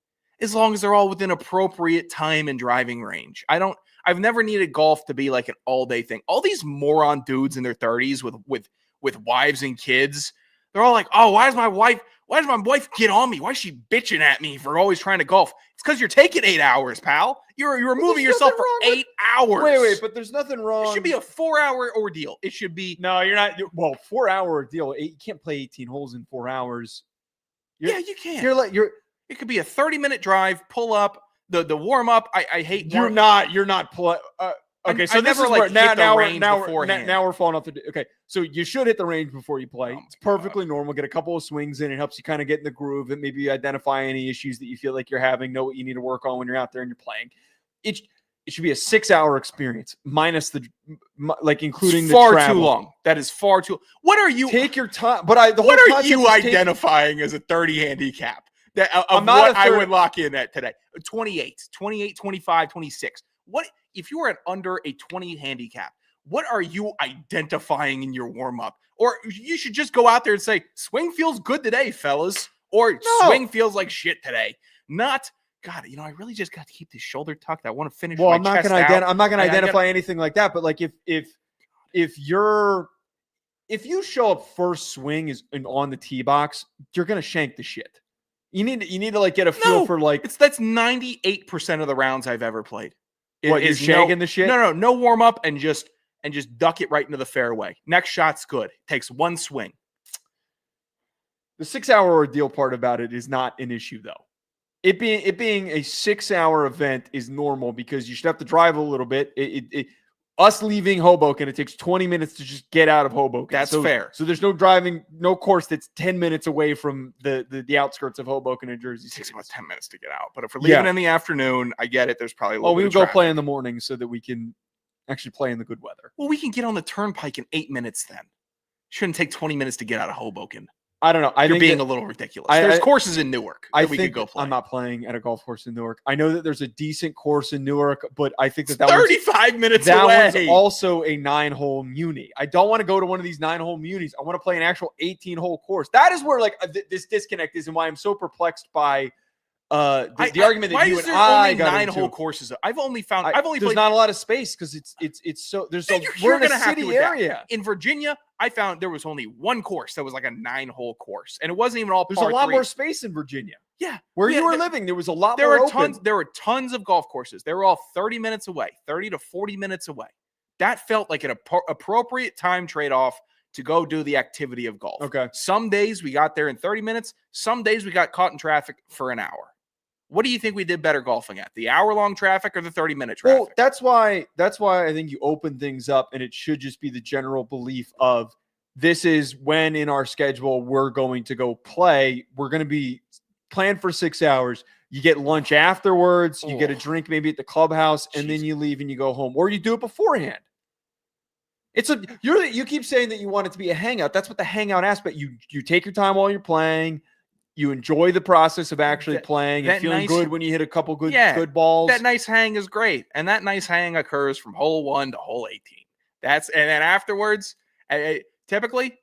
S7: As long as they're all within appropriate time and driving range. I've never needed golf to be like an all-day thing. All these moron dudes in their 30s with wives and kids, they're all like, oh, why does my wife get on me? Why is she bitching at me for always trying to golf? It's because you're taking 8 hours, pal. You're removing yourself for 8 hours.
S3: Wait, but there's nothing wrong.
S7: It should be a 4-hour ordeal. It should be.
S3: No, you're not. 4-hour ordeal. You can't play 18 holes in 4 hours.
S7: Yeah, you can. It could be a 30-minute drive, pull up, the warm up. I hate.
S3: You're not pulling. Okay, so
S7: I
S3: this
S7: never,
S3: is
S7: like,
S3: where
S7: hit the
S3: now
S7: range
S3: we're
S7: beforehand.
S3: now we're falling off the. Okay, so you should hit the range before you play.
S7: Oh
S3: It's perfectly normal. Get a couple of swings in. It helps you kind of get in the groove and maybe identify any issues that you feel like you're having. Know what you need to work on when you're out there and you're playing. It should be a 6-hour experience minus including
S7: It's
S3: the
S7: far
S3: travel.
S7: too long. That is far too. What are you?
S3: Take your time. But
S7: What are you identifying as a 30 handicap? That of
S3: I'm not
S7: what
S3: a
S7: I
S3: 30
S7: would lock in at today. 28, 25, 26. What if you were at under a 20 handicap? What are you identifying in your warm up? Or you should just go out there and say, swing feels good today, fellas. Or swing feels like shit today. Not, God, I really just got to keep this shoulder tucked. I want to finish.
S3: Well,
S7: my
S3: I'm not
S7: chest
S3: going to
S7: out.
S3: I'm not going to
S7: I gotta-
S3: identify anything like that. But like if you show up first swing on the tee box, you're going to shank the shit. You need to like get a feel for like
S7: that's 98% of the rounds I've ever played.
S3: what you're shagging the shit.
S7: No warm up and just duck it right into the fairway. Next shot's good. Takes one swing.
S3: The 6-hour ordeal part about it is not an issue though. It being a 6-hour event is normal because you should have to drive a little bit. Us leaving Hoboken, it takes 20 minutes to just get out of Hoboken.
S7: That's fair.
S3: So there's no driving, no course that's 10 minutes away from the outskirts of Hoboken and Jersey
S7: It
S3: City.
S7: takes about 10 minutes to get out. But if we're leaving in the afternoon, I get it. There's probably a little
S3: we
S7: bit
S3: would
S7: of
S3: go
S7: traffic.
S3: play in the morning so that we can actually play in the good weather.
S7: Well, we can get on the turnpike in 8 minutes then. Shouldn't take 20 minutes to get out of Hoboken.
S3: I don't know.
S7: You're being a little ridiculous. There's courses in Newark that we could go play.
S3: I'm not playing at a golf course in Newark. I know that there's a decent course in Newark, but I think that
S7: 35 minutes
S3: that
S7: away.
S3: one's also a 9-hole muni. I don't want to go to one of these 9-hole munis. I want to play an actual 18-hole course. That is where like this disconnect is and why I'm so perplexed by the argument that
S7: why
S3: you
S7: is
S3: and
S7: there
S3: I
S7: only
S3: got
S7: 9
S3: into.
S7: whole courses. I've only
S3: There's
S7: played.
S3: not a lot of space because it's so there's
S7: Then
S3: a
S7: you're
S3: we're in a
S7: gonna have to
S3: city
S7: adapt.
S3: area.
S7: In Virginia, I found there was only one course that was like a 9-hole course, and it wasn't even all.
S3: There's a
S7: par
S3: lot
S7: three.
S3: more space in Virginia.
S7: Yeah,
S3: Where
S7: yeah,
S3: you were
S7: there-
S3: living, there was a lot
S7: There
S3: more
S7: are
S3: open.
S7: There were tons of golf courses. They were all 30 minutes away, 30 to 40 minutes away. That felt like an appropriate time trade-off to go do the activity of golf.
S3: Okay.
S7: Some days we got there in 30 minutes. Some days we got caught in traffic for an hour. What do you think we did better golfing at? The hour-long traffic or the 30-minute traffic?
S3: Well, that's why I think you open things up, and it should just be the general belief of this is when in our schedule we're going to go play. We're going to be planned for 6 hours. You get lunch afterwards. You get a drink maybe at the clubhouse, and then you leave and you go home, or you do it beforehand. You keep saying that you want it to be a hangout. That's what the hangout aspect. You take your time while you're playing. You enjoy the process of actually playing and feeling good when you hit a couple good balls.
S7: That nice hang is great, and that nice hang occurs from hole 1 to hole 18. And then afterwards, typically,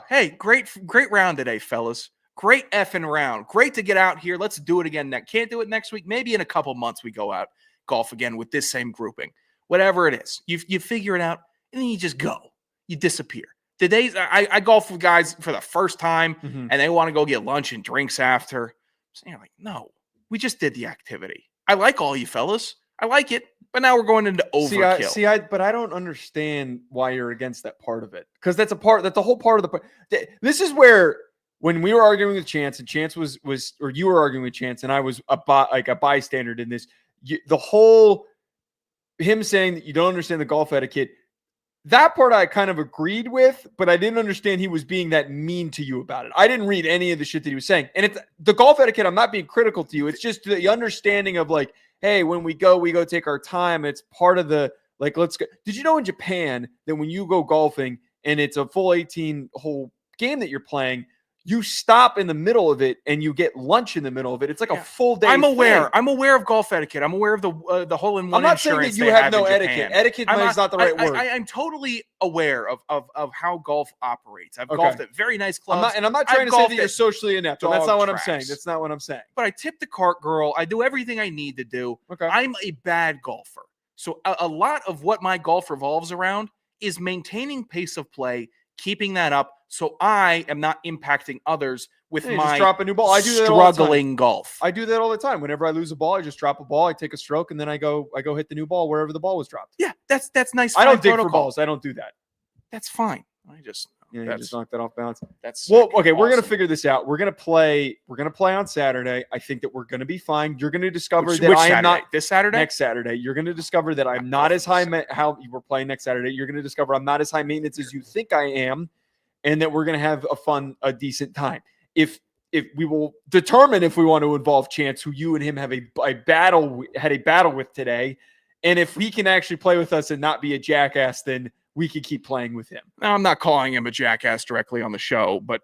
S7: hey, great round today, fellas. Great effing round. Great to get out here. Let's do it again. Can't do it next week. Maybe in a couple months we go out golf again with this same grouping. Whatever it is, you figure it out, and then you just go. You disappear. The days I golf with guys for the first time, and they want to go get lunch and drinks after. So you're like, no, we just did the activity. I like all you fellas. I like it, but now we're going into overkill.
S3: But I don't understand why you're against that part of it, because that's the whole part of the part. This is where when we were arguing with Chance, and Chance was or you were arguing with Chance, and I was a bystander in this. The whole him saying that you don't understand the golf etiquette. That part I kind of agreed with, but I didn't understand he was being that mean to you about it. I didn't read any of the shit that he was saying. And it's the golf etiquette. I'm not being critical to you. It's just the understanding of like, hey, when we go take our time. It's part of the, like, let's go. Did you know in Japan that when you go golfing and it's a full 18-hole game that you're playing, you stop in the middle of it and you get lunch in the middle of it. It's like a full day.
S7: I'm aware.
S3: thing.
S7: I'm aware of golf etiquette. I'm aware of the hole-in-one.
S3: I'm not saying that you have no etiquette. Etiquette is not the right word.
S7: I'm totally aware of how golf operates. I've golfed at very nice clubs.
S3: I'm not trying to say that you're socially inept. That's not what I'm saying. That's not what I'm saying.
S7: But I tip the cart girl. I do everything I need to do.
S3: Okay.
S7: I'm a bad golfer. So a lot of what my golf revolves around is maintaining pace of play, keeping that up, so I am not impacting others with my
S3: just drop a new ball. I do that
S7: struggling golf.
S3: I do that all the time. Whenever I lose a ball, I just drop a ball. I take a stroke, and then I go hit the new ball wherever the ball was dropped.
S7: Yeah, that's nice.
S3: I don't dig for balls. I don't do that.
S7: That's fine.
S3: You just knocked that off balance.
S7: That's
S3: okay.
S7: Awesome.
S3: We're gonna figure this out. We're gonna play on Saturday. I think that we're gonna be fine. You're gonna discover
S7: which
S3: I am
S7: Saturday?
S3: not
S7: this Saturday.
S3: Next Saturday, you're gonna discover that I'm not as high. How you were playing next Saturday? You're gonna discover I'm not as high maintenance as you think I am, and that we're gonna have a decent time. If we will determine if we want to involve Chance, who you and him have a battle with today, and if he can actually play with us and not be a jackass, then we can keep playing with him.
S7: Now, I'm not calling him a jackass directly on the show, but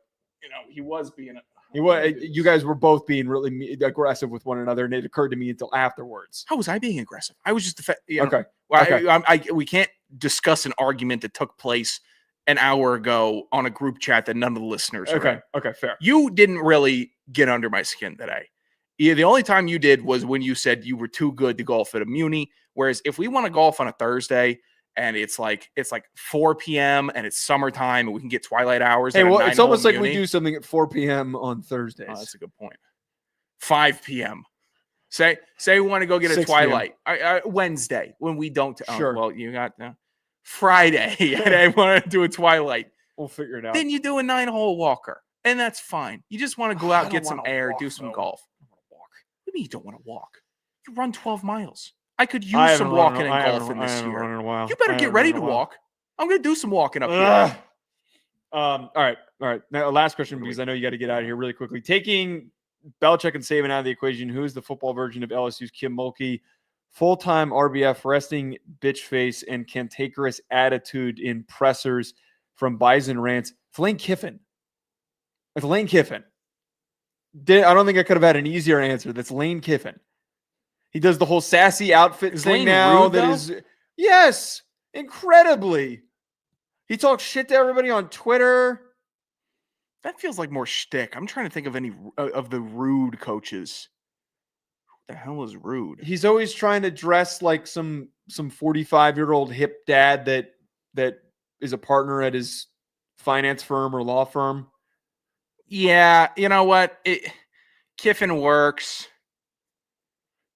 S7: he was being.
S3: You guys were both being really aggressive with one another, and it occurred to me until afterwards.
S7: How was I being aggressive? I was just
S3: okay.
S7: We can't discuss an argument that took place an hour ago on a group chat that none of the listeners are in.
S3: Okay, fair.
S7: You didn't really get under my skin today. The only time you did was when you said you were too good to golf at a Muni. Whereas if we want to golf on a Thursday and it's like 4 p.m. and it's summertime and we can get twilight hours.
S3: Hey, well, it's almost like we do something at 4 p.m. on Thursdays.
S7: Oh, that's a good point. 5 p.m. Say we want to go get a twilight Wednesday when we don't.
S3: Sure.
S7: Well, you got Friday and I want to do a twilight.
S3: We'll figure it out.
S7: Then you do a 9-hole walker, and that's fine. You just want to go out, get some air, do some golf. I don't want to walk. What do you mean you don't want to walk? You run 12 miles. I could use some walking and golfing this year.
S3: In a while.
S7: You better get ready to walk. I'm going to do some walking up here.
S3: All right. Now, last question, because I know you got to get out of here really quickly. Taking Belichick and Saban out of the equation, who's the football version of LSU's Kim Mulkey? Full-time RBF, resting bitch face, and cantankerous attitude in pressers from Bison Rants. It's Lane Kiffin. I don't think I could have had an easier answer. That's Lane Kiffin. He does the whole sassy outfit thing
S7: Lane
S3: now.
S7: Rude,
S3: Yes, incredibly. He talks shit to everybody on Twitter.
S7: That feels like more shtick. I'm trying to think of any of the rude coaches. the hell is rude?
S3: He's always trying to dress like some 45-year-old hip dad that is a partner at his finance firm or law firm.
S7: Yeah, you know what? Kiffin works.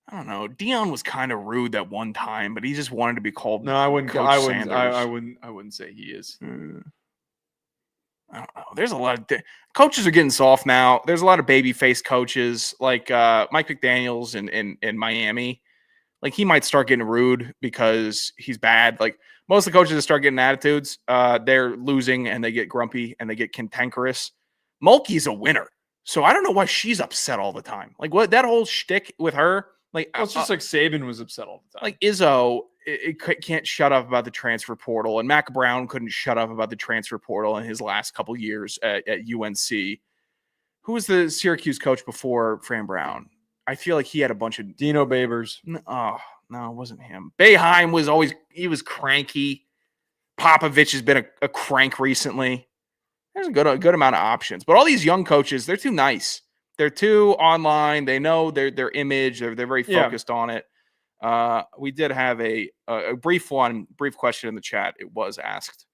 S7: I don't know. DeLeone was kind of rude that one time, but he just wanted to be called.
S3: No, I wouldn't.
S7: Coach
S3: I wouldn't.
S7: Sanders.
S3: I wouldn't say he is.
S7: I don't know. There's a lot of coaches are getting soft now. There's a lot of baby-faced coaches like Mike McDaniels in Miami. Like he might start getting rude because he's bad. Like most of the coaches that start getting attitudes, they're losing and they get grumpy and they get cantankerous. Mulkey's a winner, so I don't know why she's upset all the time. Like what that whole shtick with her. Like
S3: Well, it's just like Saban was upset all the time.
S7: Like Izzo, can't shut up about the transfer portal, and Mac Brown couldn't shut up about the transfer portal in his last couple years at UNC. Who was the Syracuse coach before Fran Brown? I feel like he had a bunch of
S3: Dino Babers.
S7: Oh no, it wasn't him. Boeheim was cranky. Popovich has been a crank recently. There's a good amount of options, but all these young coaches, they're too nice. They're too online. They know their image. They're very focused on it. We did have a brief question in the chat. It was asked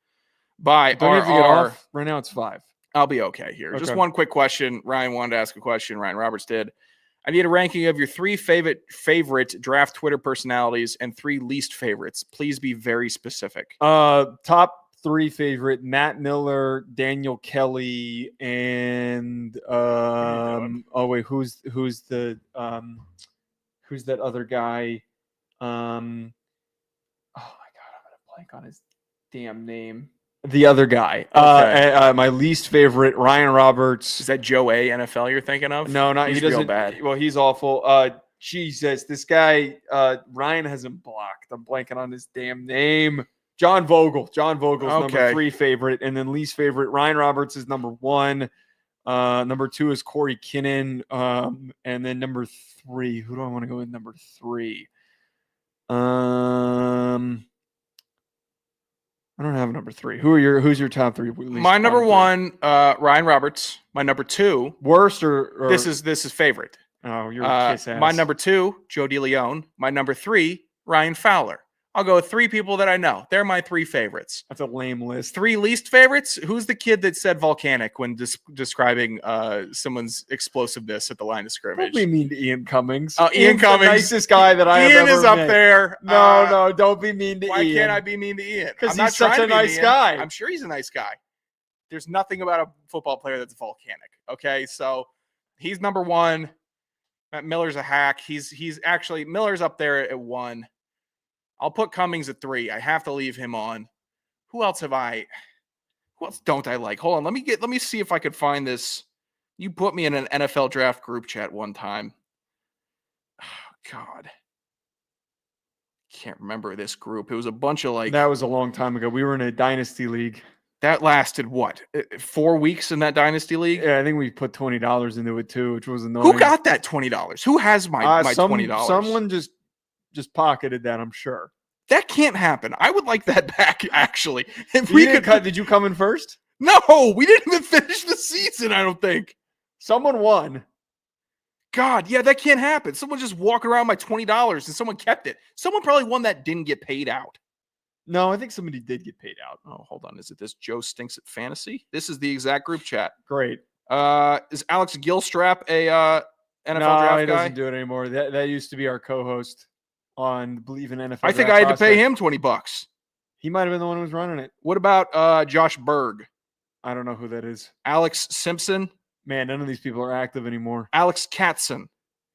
S7: by
S3: Don't you have to get off? Right now it's 5.
S7: I'll be okay here.
S3: Okay.
S7: Just one quick question. Ryan wanted to ask a question. Ryan Roberts did. I need a ranking of your 3 favorite draft Twitter personalities and 3 least favorites. Please be very specific.
S3: Top 3 favorite: Matt Miller, Daniel Kelly, and who's that other guy? Oh my god, I'm gonna blank on his damn name. The other guy.
S7: Okay.
S3: My least favorite: Ryan Roberts.
S7: Is that Joe A. NFL you're thinking of?
S3: No, not
S7: He's
S3: he doesn't.
S7: real bad.
S3: Well, he's awful. Jesus, this guy Ryan has him blocked. I'm blanking on his damn name. John Vogel. John Vogel's number 3 favorite, and then least favorite. Ryan Roberts is number 1. Number 2 is Corey Kinnan, and then number 3. Who do I want to go with number 3? I don't have number 3. Who's your top 3?
S7: My number 1, Ryan Roberts. My number 2,
S3: worst or
S7: this is favorite.
S3: Oh, you're a kiss ass.
S7: My number 2, Joe DeLeone. My number 3, Ryan Fowler. I'll go with 3 people that I know. They're my 3 favorites.
S3: That's a lame list.
S7: 3 least favorites. Who's the kid that said volcanic when describing someone's explosiveness at the line of scrimmage?
S3: Don't be mean to Ian Cummings.
S7: Ian Cummings,
S3: the nicest guy that I have
S7: Ian
S3: ever
S7: is up
S3: met.
S7: there.
S3: No, don't be mean to
S7: why
S3: Ian.
S7: Why can't I be mean to Ian?
S3: Because
S7: I'm not
S3: he's such
S7: trying
S3: a
S7: to be
S3: nice
S7: mean.
S3: guy.
S7: I'm sure he's a nice guy. There's nothing about a football player that's volcanic. Okay, so he's number 1. Matt Miller's a hack. He's actually Miller's up there at 1. I'll put Cummings at 3. I have to leave him on. Who else don't I like? Hold on. Let me see if I could find this. You put me in an NFL draft group chat one time. Oh, God. Can't remember this group. It was a bunch of
S3: That was a long time ago. We were in a dynasty league.
S7: That lasted what? 4 weeks in that dynasty league?
S3: Yeah, I think we put $20 into it too, which was annoying.
S7: Who got that $20? Who has my $20?
S3: Someone just pocketed that, I'm sure.
S7: That can't happen. I would like that back, actually. If
S3: Did you come in first?
S7: No, we didn't even finish the season, I don't think.
S3: Someone won.
S7: God, yeah, that can't happen. Someone just walked around my $20 and someone kept it. Someone probably won that didn't get paid out.
S3: No, I think somebody did get paid out.
S7: Oh, hold on. Is it this Joe Stinks at Fantasy? This is the exact group chat.
S3: Great.
S7: Is Alex Gilstrap a NFL draft
S3: guy?
S7: He
S3: Doesn't do it anymore. That used to be our co-host on Believe in NFL.
S7: I think I had to pay him $20.
S3: He might have been the one who was running it.
S7: What about Josh Berg?
S3: I don't know who that is.
S7: Alex Simpson?
S3: Man, none of these people are active anymore.
S7: Alex Katzen?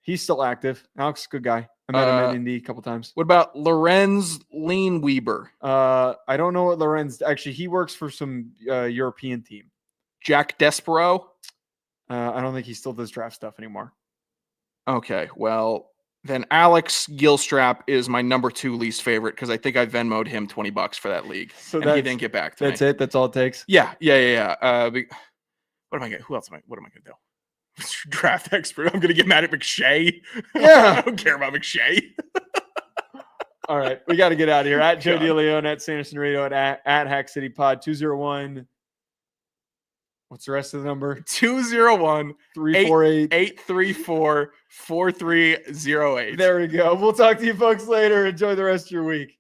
S3: He's still active. Alex is a good guy. I met him in Indy a couple times.
S7: What about Lorenz Leanweber?
S3: I don't know what Lorenz. Actually, he works for some European team.
S7: Jack Despero?
S3: I don't think he still does draft stuff anymore.
S7: Okay, well, then Alex Gilstrap is my number 2 least favorite because I think I Venmo'd him $20 for that league.
S3: So
S7: and he didn't get back to me.
S3: That's it? That's all it takes?
S7: Yeah. What am I going to do? Draft expert. I'm going to get mad at McShay.
S3: Yeah.
S7: I don't care about McShay.
S3: All right. We got to get out of here. At Joe DeLeone, at Sanderson Radio, at Hack City Pod 201. What's the rest of the number?
S7: 201-834-4308.
S3: 348. There we go. We'll talk to you folks later. Enjoy the rest of your week.